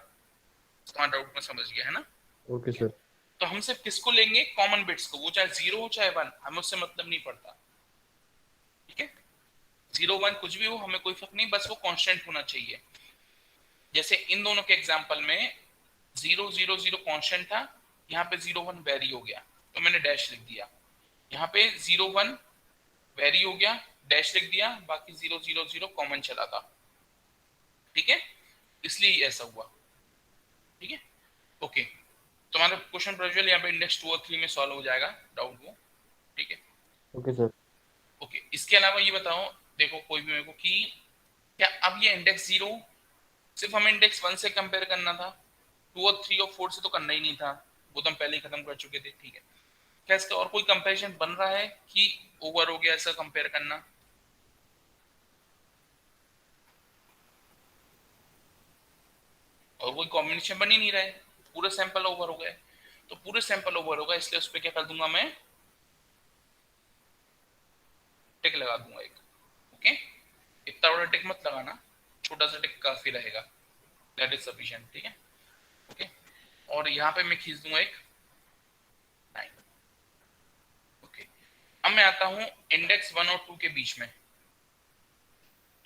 तुम्हारा डाउट मैं समझ गया है ना। Okay sir. तो हम सिर्फ किसको लेंगे, कॉमन बिट्स को, वो चाहे 0 हो चाहे 1, हमें उससे मतलब नहीं पड़ता। ठीक है, 0 1 कुछ भी हो हमें कोई फर्क नहीं, बस वो कांस्टेंट होना चाहिए। जैसे इन दोनों के एग्जांपल में 0 0 0 कांस्टेंट था, यहाँ पे 0 1 वेरी हो गया तो मैंने डैश लिख दिया। यहाँ पे 0 1 वेरी हो गया, डैश लिख दिया, बाकी 0 0 0 कॉमन चला था। ठीक है, इसलिए ऐसा हुआ। ठीक है, ओके। तुम्हारा क्वेश्चन प्रज्वल यहाँ पे इंडेक्स 2 और 3 में सॉल्व हो जाएगा डाउट वो। ठीक है, ओके सर। ओके। इसके अलावा ये बताओ, देखो कोई भी मेरे को कि क्या अब ये इंडेक्स 0 सिर्फ हमें इंडेक्स 1 से कंपेयर करना था, 2 और 3 और 4 से तो करना ही नहीं था, वो तो हम पहले ही खत्म कर चुके थे। ठीक है, क्या इसका और कोई कंपैरिजन बन रहा है कि ओवर हो गया ऐसा कंपेयर करना? और कोई कॉम्बिनेशन बन ही नहीं रहा है, पूरे सैंपल ओवर हो गए। तो पूरे सैंपल ओवर होगा, इसलिए उस पर क्या कर दूंगा मैं, टिक लगा दूंगा एक। ओके, इतना बड़ा टिक मत लगाना, छोटा सा टिक काफी रहेगा, दैट इज सफिशिएंट। ठीक है, ओके। और यहाँ पे मैं खींच दूंगा एक 9। ओके, अब मैं आता हूँ इंडेक्स 1 और 2 के बीच में।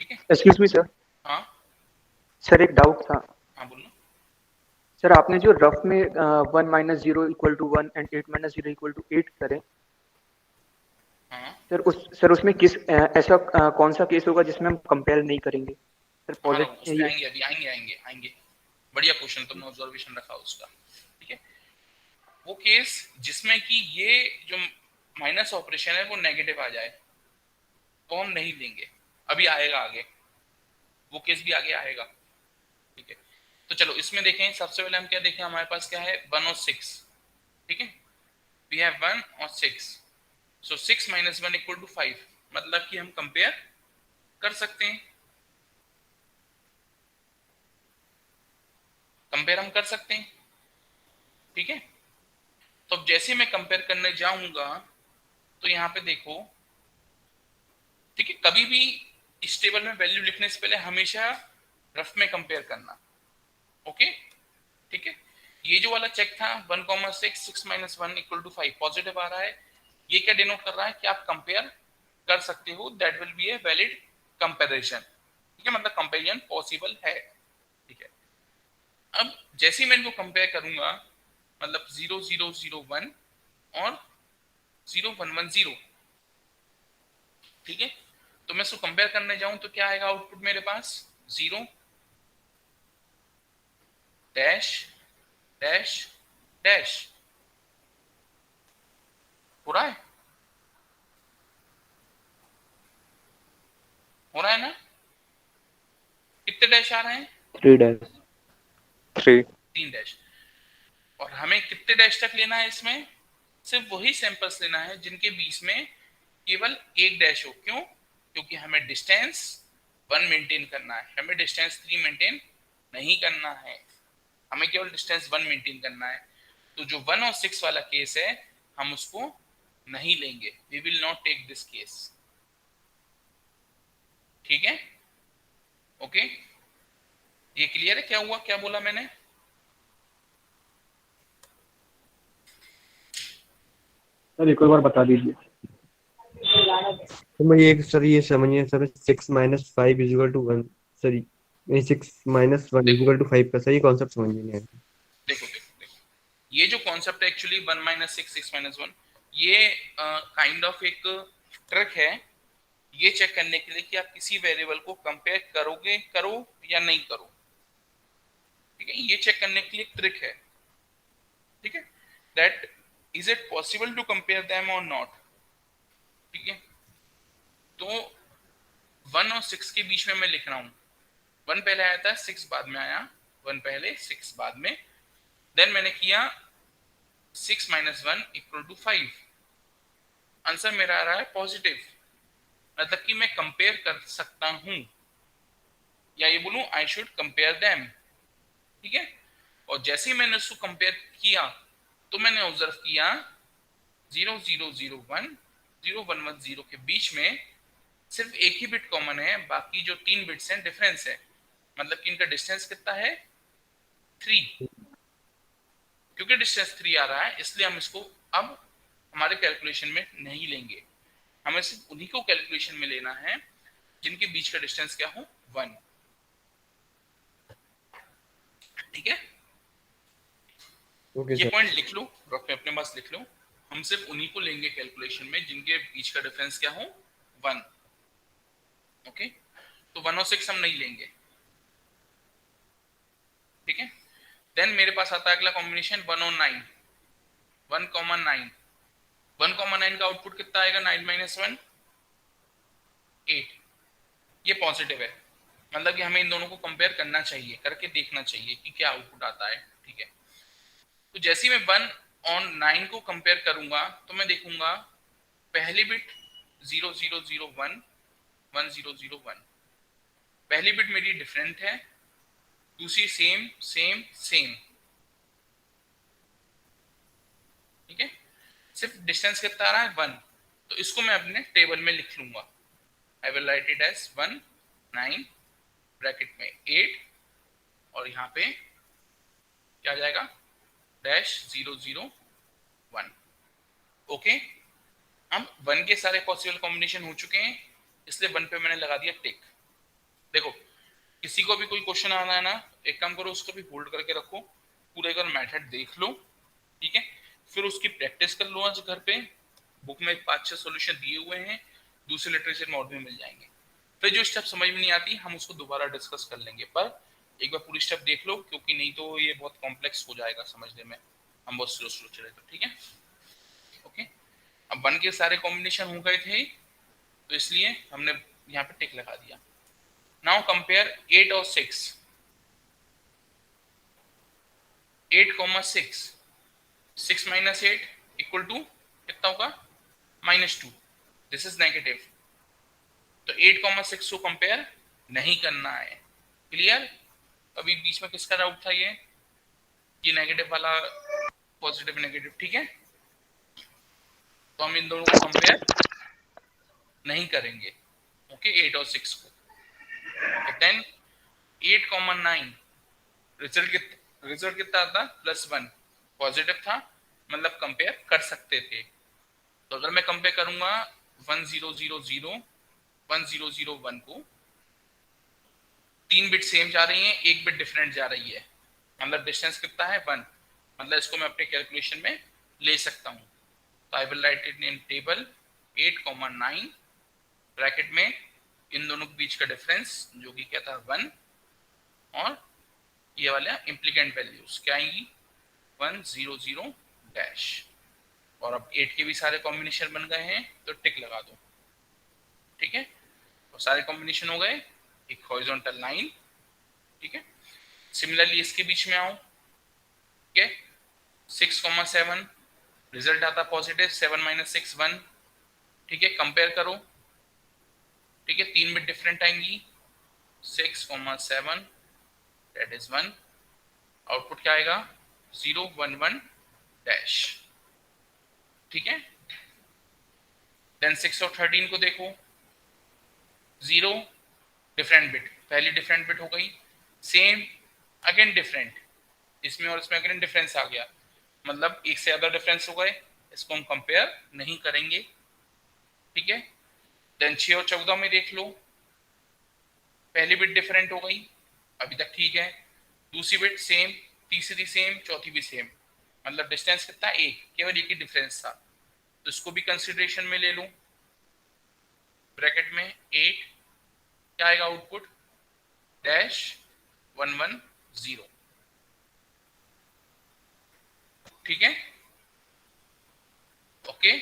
ठीक है, एक्सक्यूज मी सर। हाँ सर एक डाउट था। हाँ बोलो। सर आपने जो रफ में 1 minus 0 equal to 1 and 8 minus 0 equal to 8 करे, हाँ सर उसमें किस ऐसा कौन सा केस होगा जिसमें हम कंपेयर नहीं करेंगे सर? उस पे पॉजिटिव आएंगे, अभी आएंगे। बढ़िया क्वेश्चन तुमने ऑब्जर्वेशन रखा उसका। ठीक है, वो केस जिसमें कि ये जो माइनस ऑपरेशन है वो नेगेटिव आ जाए तो हम नहीं लेंगे, अभी आएगा आगे, वो केस भी आगे आएगा। ठीक है, तो चलो इसमें देखें। सबसे पहले हम क्या देखें, हमारे पास क्या है 1 और 6। ठीक है, वी हैव 1 और 6, सो 6 माइनस 1 इक्वल टू 5, मतलब कि हम कंपेयर कर सकते हैं। कंपेयर हम कर सकते हैं। ठीक है, तो अब जैसे मैं कंपेयर करने जाऊंगा तो यहाँ पे देखो, ठीक है, कभी भी इस टेबल में वैल्यू लिखने से पहले हमेशा रफ में कंपेयर करना। ओके, ठीक है। ये जो वाला चेक था 1,6 6 माइनस 1 इक्वल टू 5 पॉजिटिव आ रहा है, ये क्या डिनोट कर रहा है कि आप कंपेयर कर सकते हो, that will be a valid comparison. ठीक है, मतलब कंपेरिजन पॉसिबल है। ठीक है, अब जैसे ही मैं इनको कंपेयर करूंगा, मतलब 0 0 0 1 और 0 1 1 0। ठीक है, तो मैं इसको कंपेयर करने जाऊं तो क्या आएगा आउटपुट मेरे पास, 0 डैश डैश डैश। हो रहा है, हो रहा है ना? कितने डैश आ रहे हैं? 3 डैश। 3। 3 डैश। और हमें कितने डैश तक लेना है इसमें? सिर्फ वही सैंपल्स लेना है जिनके बीच में केवल एक डैश हो। क्यों? क्योंकि हमें डिस्टेंस 1 मेंटेन करना है, हमें डिस्टेंस 3 मेंटेन नहीं करना है, हमें केवल डिस्टेंस 1 मेंटेन करना है। तो जो 1 और 6 वाला केस है हम उसको नहीं लेंगे, we will not take this case. ठीक है, ओके। ये क्लियर है क्या हुआ, क्या बोला मैंने? सर एक और बार बता दीजिए। तो मैं ये सर ये समझिए sir 6 minus 5 is equal to 1 sir, 6 minus 1 is equal to 5 का सही कॉन्सेप्ट समझ नहीं आया। देखो देखो देखो, ये जो कॉन्सेप्ट है एक्चुअली 1 माइनस 6 6 माइनस 1, ये काइंड ऑफ एक ट्रिक है ये चेक करने के लिए कि आप किसी वेरिएबल को कंपेयर करोगे, करो या नहीं करो। ठीक है, ये चेक करने के लिए एक ट्रिक है। ठीक है, that is it possible to compare them और नॉट। ठीक है, तो 1 और 6 के बीच में मैं लिख रहा हूं, 1 पहले आया था, 6 बाद में आया, 1 पहले 6 बाद में, देन मैंने किया 6 माइनस 1 इक्वल टू 5। आंसर मेरा आ रहा है पॉजिटिव, मतलब कि मैं कंपेयर कर सकता हूं, या ये बोलूं आई शुड कंपेयर देम। ठीक है, और जैसे ही मैंने उसको कंपेयर किया तो मैंने ऑब्जर्व किया 0 0 0 1 0 के बीच में सिर्फ एक ही बिट कॉमन है, बाकी जो 3 बिट्स हैं डिफरेंस है, मतलब कि इनका डिस्टेंस कितना है 3। क्योंकि डिस्टेंस 3 आ रहा है इसलिए हम इसको अब हमारे कैलकुलेशन में नहीं लेंगे, हमें सिर्फ उन्हीं को कैलकुलेशन में लेना है जिनके बीच का डिस्टेंस क्या हो 1। ठीक है, ओके ये सर। पॉइंट लिख लो, रफ में अपने पास लिख लो, हम सिर्फ उन्हीं को लेंगे कैलकुलेशन में जिनके बीच का डिफरेंस क्या हो 1। ओके, तो 1 और 6 हम नहीं लेंगे। ठीक है, देन मेरे पास आता है अगला कॉम्बिनेशन 1 और 9, 1,9। 1,9 का आउटपुट कितना आएगा 9 - 1 8। ये पॉजिटिव है, मतलब कि हमें इन दोनों को कंपेयर करना चाहिए, करके देखना चाहिए कि क्या आउटपुट आता है। ठीक है, तो जैसे ही मैं 1 और 9 को कंपेयर करूंगा तो मैं देखूंगा पहली बिट 0001 1001, पहली बिट मेरी डिफरेंट है, दूसरी सेम सेम सेम। ठीक है, सिर्फ डिस्टेंस कितना आ रहा है 1, तो इसको मैं अपने टेबल में लिख लूंगा। I will write it as 1 9 bracket में 8 और यहाँ पे क्या आ जाएगा -001। ओके, अब 1 के सारे पॉसिबल कॉम्बिनेशन हो चुके हैं, इसलिए 1 पे मैंने लगा दिया टिक। देखो, किसी को भी कोई क्वेश्चन आना है ना, एक काम करो, उसको भी होल्ड करके रखो, पूरे का मेथड देख लो। ठीक है, फिर उसकी प्रैक्टिस कर लो आज घर पे, बुक में 5-6 सॉल्यूशन दिए हुए हैं, दूसरे लिटरेचर में और भी मिल जाएंगे। फिर जो स्टेप समझ में नहीं आती हम उसको दोबारा डिस्कस कर लेंगे, पर एक बार पूरी स्टेप देख लो, क्योंकि नहीं तो ये बहुत कॉम्प्लेक्स हो जाएगा समझने में, हम बहुत स्लो स्लो चले तो। ठीक है, ओके, अब 1 के सारे कॉम्बिनेशन हो गए थे तो इसलिए हमने यहाँ पे टिक लगा दिया। नाउ कंपेयर 8 और 6, 8,6, 6 - 8 इक्वल टू कितना होगा -2, दिस इज नेगेटिव, तो 8,6 को कंपेयर नहीं करना है। क्लियर? अभी बीच में किसका डाउट था, ये नेगेटिव वाला पॉजिटिव नेगेटिव। ठीक है, तो हम इन दोनों को कंपेयर नहीं करेंगे। ओके, 8 और 6 को। देन 8,9 रिजल्ट कितना आता +1, पॉजिटिव था, मतलब कंपेयर कर सकते थे। तो अगर मैं कंपेयर करूंगा 1000 1001 को, 3 बिट सेम जा रही हैं, 1 बिट डिफरेंट जा रही है, मतलब डिस्टेंस कितना है 1, मतलब इसको मैं अपने कैलकुलेशन में ले सकता हूं। तो आई will write it in table 8,9 bracket में इन दोनों के बीच का डिफरेंस जो कि क्या था 1, और ये वाला इम्प्लीकेंट वैल्यूज क्या आएंगी 100 डैश। और अब 8 के भी सारे कॉम्बिनेशन बन गए हैं तो टिक लगा दो। ठीक है, और सारे कॉम्बिनेशन हो गए, एक हॉरिजॉन्टल लाइन। ठीक है, सिमिलरली इसके बीच में आओ। ठीक है, 6,7 रिजल्ट आता पॉजिटिव, 7 - 6 1। ठीक है, कंपेयर करो। ठीक है, 3 बिट डिफरेंट आएंगी, 6,7 दैट इज 1, आउटपुट क्या आएगा 011 डैश। ठीक है, देन 6 और 13 को देखो, 0 डिफरेंट बिट, पहली डिफरेंट बिट हो गई, सेम अगेन डिफरेंट, इसमें और इसमें अगेन डिफरेंस आ गया, मतलब एक से ज्यादा डिफरेंस हो गए, इसको हम कंपेयर नहीं करेंगे। ठीक है, देन 6 और 14 में देख लो, पहली बिट डिफरेंट हो गई, अभी तक ठीक है, दूसरी बिट सेम, तीसरी सेम, चौथी भी सेम, मतलब डिस्टेंस कितना एक, केवल एक ही डिफरेंस था, तो इसको भी कंसिडरेशन में ले लूं। ब्रैकेट में 8 क्या आएगा आउटपुट डैश 110। ठीक है, ओके,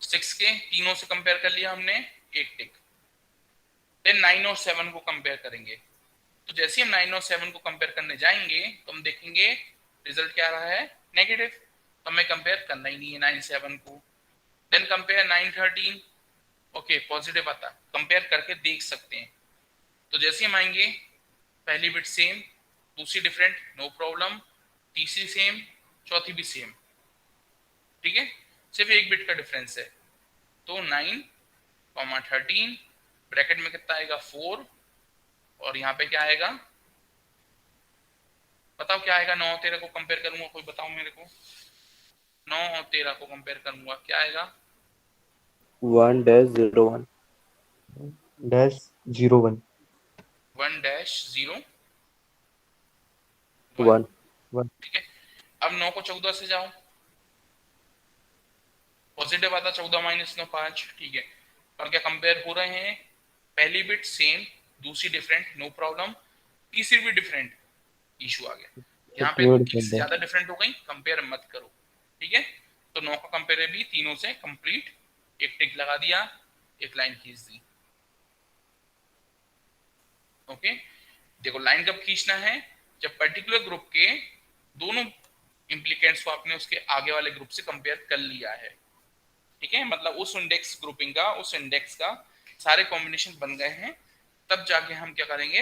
6 के तीनों से कंपेयर कर लिया हमने, एक टिक। देन 9 और 7 को कंपेयर करेंगे, तो जैसे हम 9 और 7 को कंपेयर करने जाएंगे तो हम देखेंगे रिजल्ट क्या आ रहा है नेगेटिव, तो हमें कंपेयर करना ही नहीं है 9 7 को। देन कंपेयर 9 13, ओके पॉजिटिव आता, कंपेयर करके देख सकते हैं। तो जैसे हम आएंगे, पहली बिट सेम, दूसरी डिफरेंट, नो प्रॉब्लम, तीसरी सेम, चौथी भी सेम। ठीक है, सिर्फ एक बिट का डिफरेंस है, तो 9, 13 ब्रैकेट में कितना आएगा 4 और यहाँ पे क्या आएगा, बताओ क्या आएगा। 9 और 13 को कंपेयर करूंगा, कोई बताओ मेरे को। 9 और 13 को कंपेयर करूंगा, क्या आएगा। 1-0-1 -0-1 1-0-1। 1 ठीक है, अब 9 को 14 से जाओ, पॉजिटिव आता 14 - 9 5। ठीक है, और क्या कंपेयर हो रहे हैं, पहली बिट सेम, दूसरी डिफरेंट, नो प्रॉब्लम, तीसरी भी डिफरेंट, इशू आ गया। तो यहाँ पे तीनों एक डिफरेंट से है। ज्यादा डिफरेंट हो गई, कंपेयर मत करो। ठीक है, तो 9 का कंपेयर भी तीनों से कंप्लीट, एक टिक लगा दिया, एक लाइन खींच दी। ओके, देखो लाइन कब खींचना है, जब पर्टिकुलर ग्रुप के दोनों इंप्लीकेंट्स को आपने उसके आगे वाले ग्रुप से कंपेयर कर लिया है। ठीक है, मतलब उस इंडेक्स ग्रुपिंग का, उस इंडेक्स का सारे कॉम्बिनेशन बन गए हैं, तब जाके हम क्या करेंगे,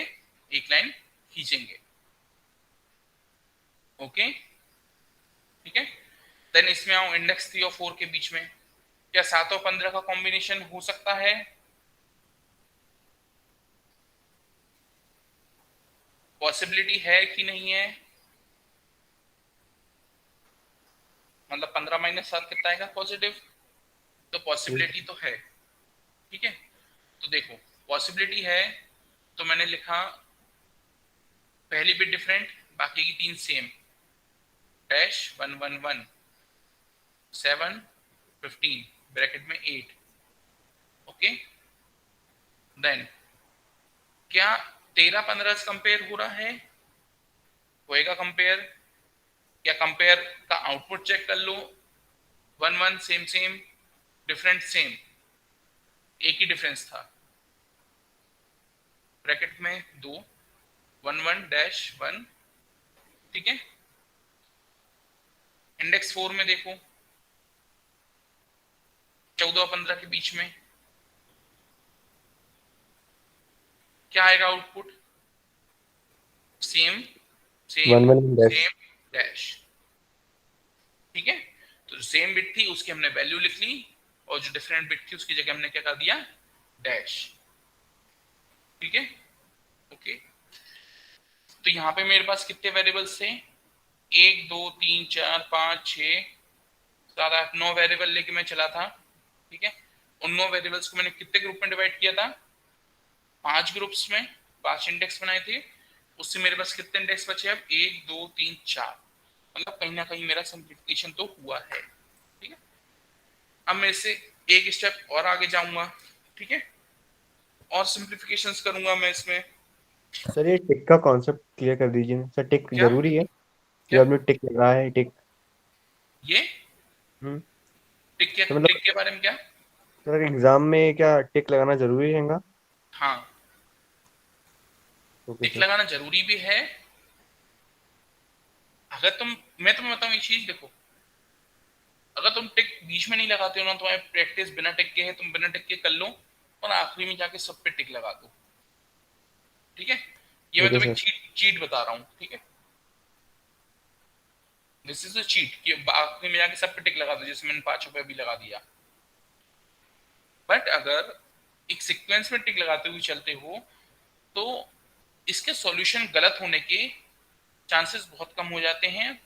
एक लाइन खींचेंगे। ओके, ठीक है। देन इसमें आओ, इंडेक्स 3 और 4 के बीच में क्या 7 और 15 का कॉम्बिनेशन हो सकता है, पॉसिबिलिटी है कि नहीं है, मतलब 15 - 7 कितना आएगा पॉजिटिव, तो पॉसिबिलिटी तो है। ठीक है, तो देखो पॉसिबिलिटी है, तो मैंने लिखा पहली बिट डिफरेंट, बाकी की 3 सेम, डैश 1 1 1 7 15 ब्रैकेट में 8। ओके, देन क्या 13-15 से कंपेयर हो रहा है, होएगा कंपेयर, या कंपेयर का आउटपुट चेक कर लो, 1 1 सेम सेम, डिफरेंट सेम, एक ही डिफरेंस था, ब्रैकेट में 2 1 1 डैश 1। ठीक है, इंडेक्स 4 में देखो 14 और 15 के बीच में क्या आएगा output, same same 1-1 dash. Same dash. ठीक है, तो जो सेम बिट थी उसकी हमने वैल्यू लिख ली, और जो डिफरेंट बिट थी उसकी जगह हमने क्या कर दिया, डैश। ठीक है, ओके, तो यहाँ पे मेरे पास कितने वेरिएबल्स थे, 1 2 3 4 5 6 7 8 9 वेरिएबल लेके मैं चला था। ठीक है, उन 9 वेरिएबल्स को मैंने कितने ग्रुप में डिवाइड किया था, 5 ग्रुप्स में, 5 इंडेक्स बनाए थे, उससे मेरे पास कितने इंडेक्स बचे, अब 1 2 3 4, मतलब कहीं ना कहीं मेरा सिंप्लीफिकेशन तो हुआ है। ठीक है, अब मैं इससे एक स्टेप और आगे जाऊंगा। ठीक है, और सिंप्लीफिकेशंस करूंगा मैं इसमें। सर ये टिक का कॉन्सेप्ट क्लियर कर दीजिए सर, टिक क्या जरूरी है, क्या जो आपने टिक लगाया है टिक। ये हम्म तो मतलब टिक के बारे में क्या, सर एग्जाम में क्या टिक लगाना जरूरी है? हाँ ओके टिक सर। लगाना जरूरी भी है। अगर तुम, मैं तुम्हें बताऊं एक चीज, देखो अगर तुम टिक बीच में नहीं लगाते हो ना, तुम्हारी प्रैक्टिस बिना टिक के है, तुम बिना टिक के कर लो और आखिरी में जाके सब पे टिक लगा दो। ठीक है, ये मैं ओके तुम्हें सर। एक चीट बता रहा हूँ। ठीक है, दिस इज अ चीट कि आखिरी में जाके सब पे टिक लगा दो, जैसे मैंने 5 रुपए भी लगा दिया। बट अगर एक सीक्वेंस में टिक लगाते हुए चलते हो तो इसके सॉल्यूशन गलत होने के चांसेस बहुत कम हो जाते हैं।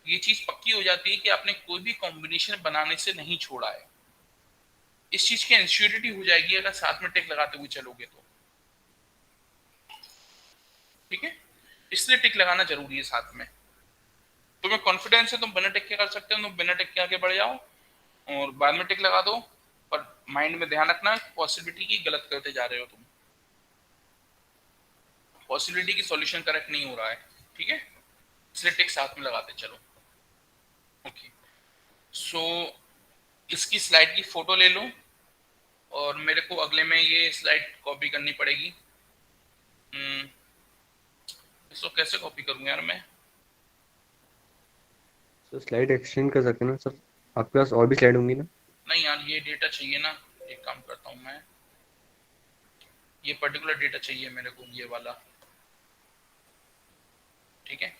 ये चीज पक्की हो जाती है कि आपने कोई भी कॉम्बिनेशन बनाने से नहीं छोड़ा है, इस चीज की इंश्योरिटी हो जाएगी अगर साथ में टिक लगाते हुए चलोगे तो। ठीक है, इसलिए टिक लगाना जरूरी है साथ में। तुम्हें कॉन्फिडेंस है तुम बिना टिक के कर सकते हो, तुम बिना टिक के आगे बढ़ जाओ और बाद में टिक लगा दो, पर माइंड में ध्यान रखना पॉसिबिलिटी की गलत करते जा रहे हो तुम, पॉसिबिलिटी की सॉल्यूशन करेक्ट नहीं हो रहा है। ठीक है, इसलिए टिक साथ में लगाते चलो। ओके, सो इसकी स्लाइड की फोटो ले लो और मेरे को अगले में ये स्लाइड कॉपी करनी पड़ेगी। इसको कैसे कॉपी करूँ यार मैं, सर स्लाइड एक्सटेंड कर सकते हैं ना सर, आपके पास और भी स्लाइड होंगी ना? नहीं यार ये डेटा चाहिए ना, एक काम करता हूँ मैं, ये पर्टिकुलर डेटा चाहिए मेरे को, ये वाला। ठीक है,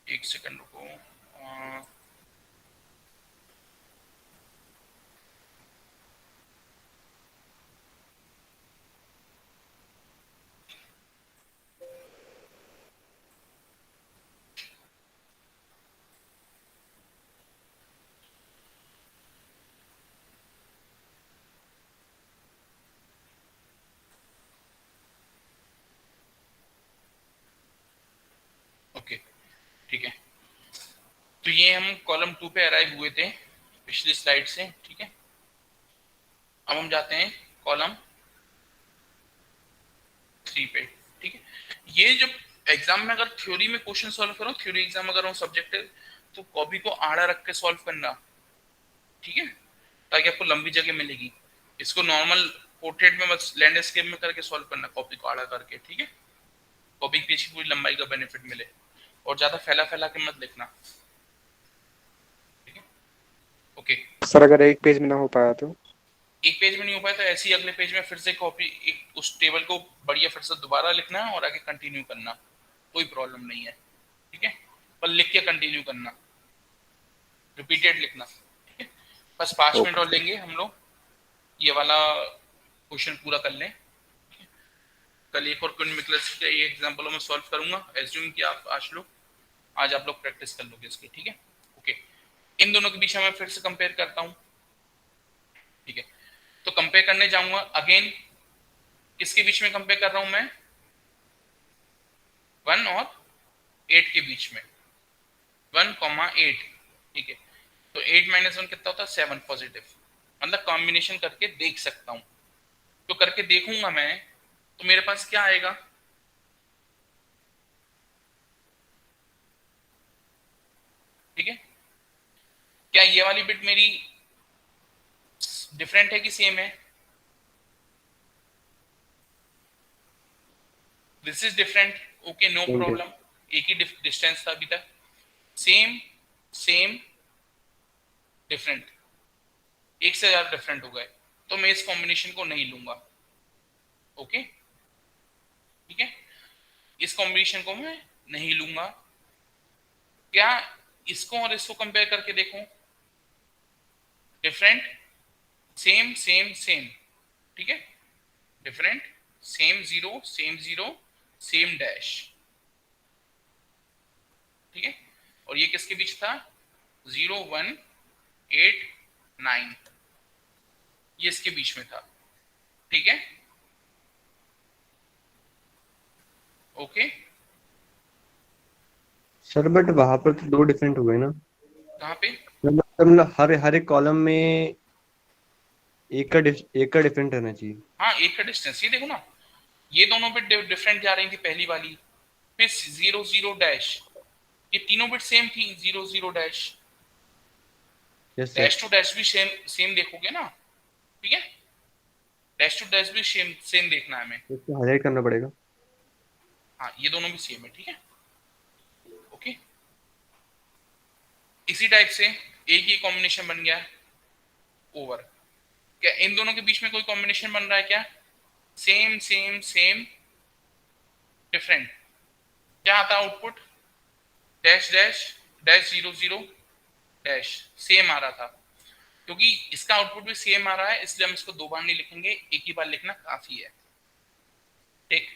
एक सेकंड रुको। ठीक है, तो ये हम कॉलम 2 पे अराइव हुए थे पिछली स्लाइड से। ठीक है, अब हम जाते हैं कॉलम 3 पे। ठीक है, ये जब एग्जाम में अगर थ्योरी में क्वेश्चन सॉल्व करो, थ्योरी एग्जाम अगर हो सब्जेक्टिव, तो कॉपी को आड़ा रख के सॉल्व करना। ठीक है, ताकि आपको लंबी जगह मिलेगी। इसको नॉर्मल पोर्ट्रेट में बस लैंडस्केप में करके सॉल्व करना, कॉपी को आड़ा करके। ठीक है, कॉपी के पीछे पूरी लंबाई का बेनिफिट मिले, और ज्यादा फैला फैला के मत लिखना। ठीक है, ओके। सर अगर एक पेज में ना हो पाया तो? एक पेज में नहीं हो पाया तो ऐसे ही अगले पेज में फिर से कॉपी, एक उस टेबल को बढ़िया फिर से दोबारा लिखना है और आगे कंटिन्यू करना, कोई प्रॉब्लम नहीं है। ठीक है, पर लिख के कंटिन्यू करना, रिपीटेड लिखना। ठीक है, बस 5 मिनट और लेंगे हम लोग, ये वाला क्वेश्चन पूरा कर लें। कल एक और क्विन मिकलस का ये एग्जांपल मैं सॉल्व करूंगा। एज्यूम कि आप आज आप लोग प्रैक्टिस कर लोगे इसकी। ठीक है, ओके। इन दोनों के बीच में मैं फिर से कंपेयर करता हूं। ठीक है, तो कंपेयर करने जाऊंगा अगेन, किसके बीच में कंपेयर कर रहा हूं मैं? 1 और 8 के बीच में, 1,8। ठीक है, तो 8 - 1 कितना होता है? 7 पॉजिटिव। मतलब कॉम्बिनेशन करके देख सकता हूं, तो करके देखूंगा मैं, तो मेरे पास क्या आएगा? ठीक है, क्या ये वाली बिट मेरी डिफरेंट है कि सेम है? This is different, okay, no problem. एक ही डिस्टेंस था अभी तक। सेम, सेम, डिफरेंट, एक से ज्यादा डिफरेंट हो गए, तो मैं इस कॉम्बिनेशन को नहीं लूंगा। ओके, ठीक है, इस कॉम्बिनेशन को मैं नहीं लूंगा। क्या इसको और इसको कंपेयर करके देखूं? Different, same, same, same. ठीक है, different, same, zero, same, zero, same dash. ठीक है, और ये किसके बीच था? 0, 1, 8, 9, ये इसके बीच में था। ठीक है, ओके। सर बट वहां पर तो 2 डिफरेंट हो गए ना? कहाँ पे? मतलब हर एक कॉलम में एक का डिफरेंट रहना चाहिए। हाँ, एक का डिस्टेंस, ये देखो ना, ये दोनों बिट डिफरेंट जा रही थी पहली वाली, फिर 0, 0 डैश, ये तीनों बिट सेम थी, 0, 0 dash. Yes sir. Dash two dash भी सेम सेम देखोगे ना? ठीक है, डैश टू डैश भी सेम सेम देखना है हमें। इसको हाईलाइट करना पड़ेगा। हाँ, ये दोनों भी सेम है। ठीक है, ओके। इसी टाइप से एक ही कॉम्बिनेशन बन गया ओवर। क्या इन दोनों के बीच में कोई कॉम्बिनेशन बन रहा है क्या? Same, same, same, different. क्या आता है output? Dash dash dash, 0, 0 dash, same आ रहा था। क्योंकि इसका आउटपुट भी सेम आ रहा है, इसलिए हम इसको 2 बार नहीं लिखेंगे, एक ही बार लिखना काफी है। ठीक,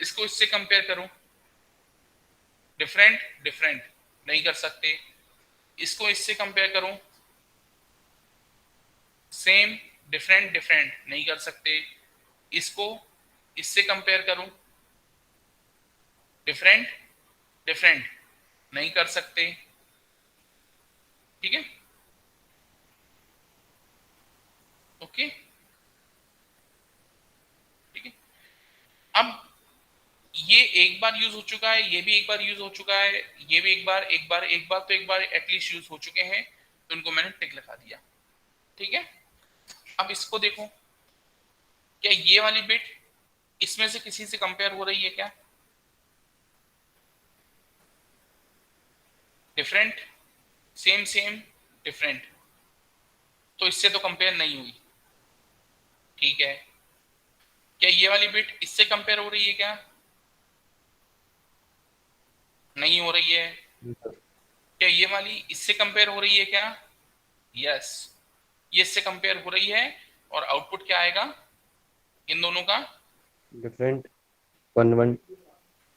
इसको इससे कंपेयर करो, डिफरेंट, डिफरेंट, नहीं कर सकते। इसको इससे कंपेयर करो, सेम, डिफरेंट, डिफरेंट, नहीं कर सकते। इसको इससे कंपेयर करो, डिफरेंट, डिफरेंट, नहीं कर सकते। ठीक है, ओके, ठीक है। अब ये एक बार यूज हो चुका है, ये भी एक बार यूज हो चुका है, ये भी एक बार, एक बार, एक बार, तो एक बार एटलीस्ट यूज हो चुके हैं, तो उनको मैंने टिक लगा दिया। ठीक है, अब इसको देखो, क्या ये वाली बिट इसमें से किसी से कंपेयर हो रही है क्या? डिफरेंट, सेम, सेम, डिफरेंट, तो इससे तो कंपेयर नहीं हुई। ठीक है, क्या ये वाली बिट इससे कंपेयर हो रही है क्या? नहीं हो रही है। क्या ये वाली इससे कंपेयर हो रही है क्या? यस, ये इससे कंपेयर हो रही है, और आउटपुट क्या आएगा इन दोनों का? Different, 1, 1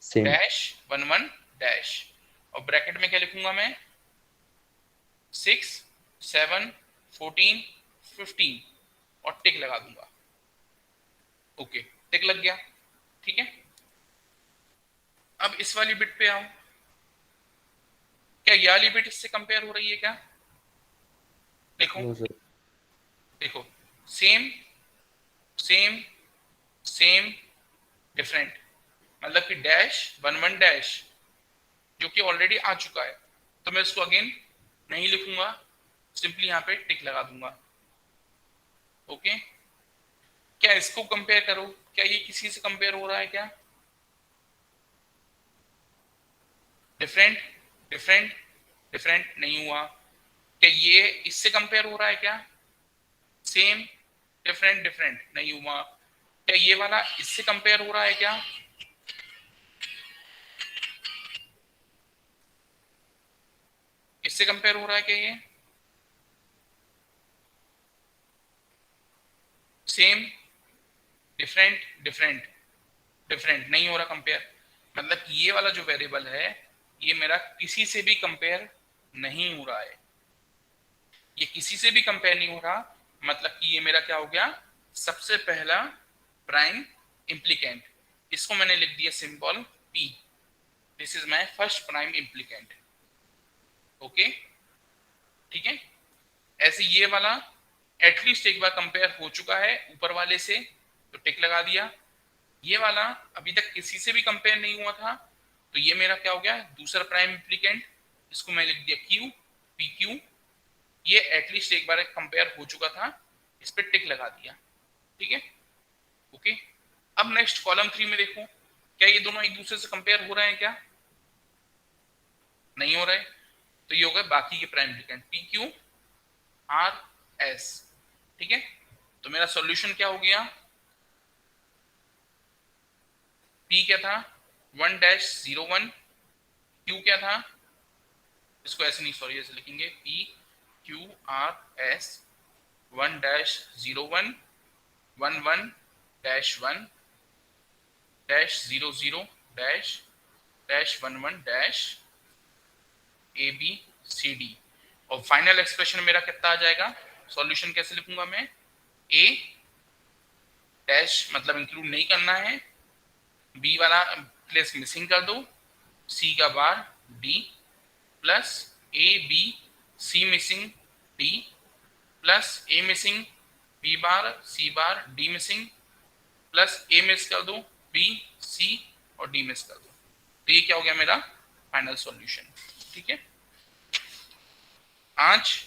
same. डैश, 1, 1 डैश, और ब्रैकेट में क्या लिखूंगा मैं? 6, 7, 14, 15, और टिक लगा दूंगा। ओके, टिक लग गया। ठीक है, अब इस वाली बिट पे आओ, क्या ये वाली बिट इससे कंपेयर हो रही है क्या? देखो नो सर। देखो, सेम सेम सेम डिफरेंट, मतलब कि डैश 1 1 डैश जो कि ऑलरेडी आ चुका है, तो मैं इसको अगेन नहीं लिखूंगा, सिंपली यहाँ पे टिक लगा दूंगा। ओके, क्या इसको कंपेयर करो, क्या ये किसी से कंपेयर हो रहा है क्या? डिफरेंट डिफरेंट डिफरेंट नहीं हुआ। क्या ये इससे कंपेयर हो रहा है क्या? सेम डिफरेंट डिफरेंट नहीं हुआ। क्या ये वाला इससे कंपेयर हो रहा है क्या? इससे कंपेयर हो रहा है क्या ये? सेम डिफरेंट डिफरेंट डिफरेंट नहीं हो रहा कंपेयर। मतलब कि ये वाला जो वेरिएबल है ये मेरा किसी से भी कंपेयर नहीं हो रहा है, ये किसी से भी कंपेयर नहीं हो रहा, मतलब कि ये मेरा क्या हो गया, सबसे पहला प्राइम इम्प्लीकेंट। इसको मैंने लिख दिया symbol P, this is my first prime implicant. Okay, ठीक है। ऐसे ये वाला एटलीस्ट एक बार कंपेयर हो चुका है ऊपर वाले से, तो टिक लगा दिया। ये वाला अभी तक किसी से भी कंपेयर नहीं हुआ था, तो ये मेरा क्या हो गया, दूसरा प्राइम इम्प्लीकेंट, इसको मैं लिख दिया Q, PQ। ये एटलीस्ट एक बार कंपेयर हो चुका था, इस पर टिक लगा दिया, ठीक है। ओके, अब नेक्स्ट कॉलम 3 में देखो, क्या ये दोनों एक दूसरे से कंपेयर हो रहे हैं क्या? नहीं हो रहे, तो ये हो गए बाकी के prime implicant PQ R S, ठीक है। तो मेरा सॉल्यूशन क्या हो गया, P क्या था 1-01, Q क्या था, इसको ऐसे नहीं, सॉरी ऐसे लिखेंगे P Q R S 1-01 11-1 -00 -11 A B C D। और फाइनल एक्सप्रेशन मेरा कितना आ जाएगा, सॉल्यूशन कैसे लिखूंगा मैं, A डैश मतलब इंक्लूड नहीं करना है, B वाला प्लेस मिसिंग कर दो, C का बार D plus A B C missing D plus A missing B bar C bar D missing plus A miss कर दो B C और D मिस कर दो। तो ये क्या हो गया मेरा फाइनल सॉल्यूशन, ठीक है। आज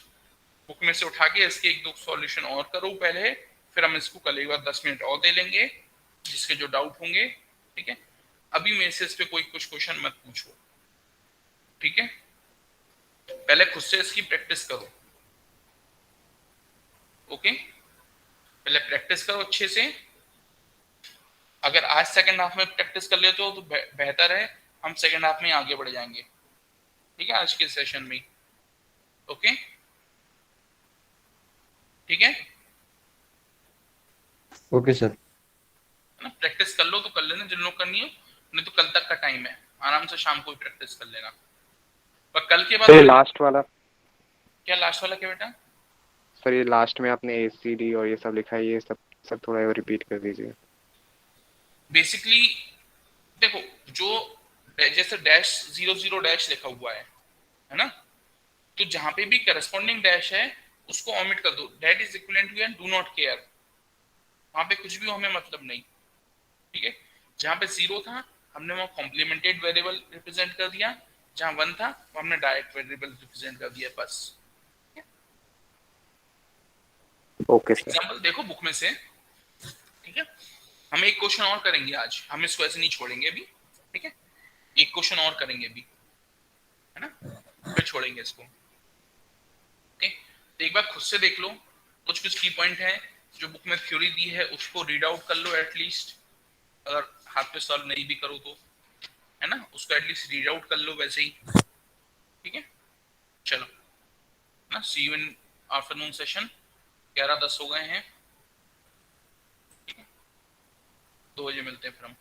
बुक में से उठा के इसके 1-2 सॉल्यूशन और करो पहले, फिर हम इसको कल एक बार 10 मिनट और दे लेंगे जिसके जो डाउट होंगे, ठीक है। अभी मेरे से इस पे कोई कुछ क्वेश्चन मत पूछो, ठीक है। पहले खुद से इसकी प्रैक्टिस करो, ओके। पहले प्रैक्टिस करो अच्छे से, अगर आज सेकंड हाफ में प्रैक्टिस कर लेते हो तो बेहतर है, हम सेकंड हाफ में आगे बढ़ जाएंगे, ठीक है, आज के सेशन में, ओके, ठीक है। Okay sir. ना प्रैक्टिस कर लो तो कर लेना जिन लोग करनी हो, नहीं तो कल तक का टाइम है, आराम से शाम को भी प्रैक्टिस कर लेना। पर कल के बाद सर ये लास्ट वाला, क्या लास्ट वाला क्या बेटा? सर ये लास्ट में आपने ACD और ये सब लिखा है, ये सब सब थोड़ा रिपीट कर दीजिए। बेसिकली देखो, जो जैसे -00 लिखा हुआ है ना, तो जहां पे भी करस्पॉन्डिंग डैश है उसको ओमिट कर दो, that is equivalent to and do not care, वहां पे कुछ भी हमें मतलब नहीं, ठीक है। जहां पे 0 था हमने वहां कॉम्प्लीमेंटेड वेरिएबल रिप्रेजेंट कर दिया, जहां 1 था वो हमने डायरेक्ट वेरिएबल रिप्रेजेंट कर दिया, बस। Okay sir. एग्जांपल देखो बुक में से, ठीक है। हम एक क्वेश्चन और करेंगे आज, हम इसको ऐसे नहीं छोड़ेंगे अभी, ठीक है। एक क्वेश्चन और करेंगे अभी, है ना, फिर छोड़ेंगे इसको, ओके। तो एक बार खुद से देख लो, कुछ कुछ की पॉइंट है जो बुक में थ्योरी दी है उसको रीड आउट कर लो एटलीस्ट, अगर हाथ पे सॉल्व नहीं भी करो तो, है ना, उसको एटलीस्ट रीड आउट कर लो वैसे ही, ठीक है। चलो ना, सी यू इन आफ्टरनून सेशन, 11:10 हो गए हैं, ठीक है, 2 बजे मिलते हैं फिर हम।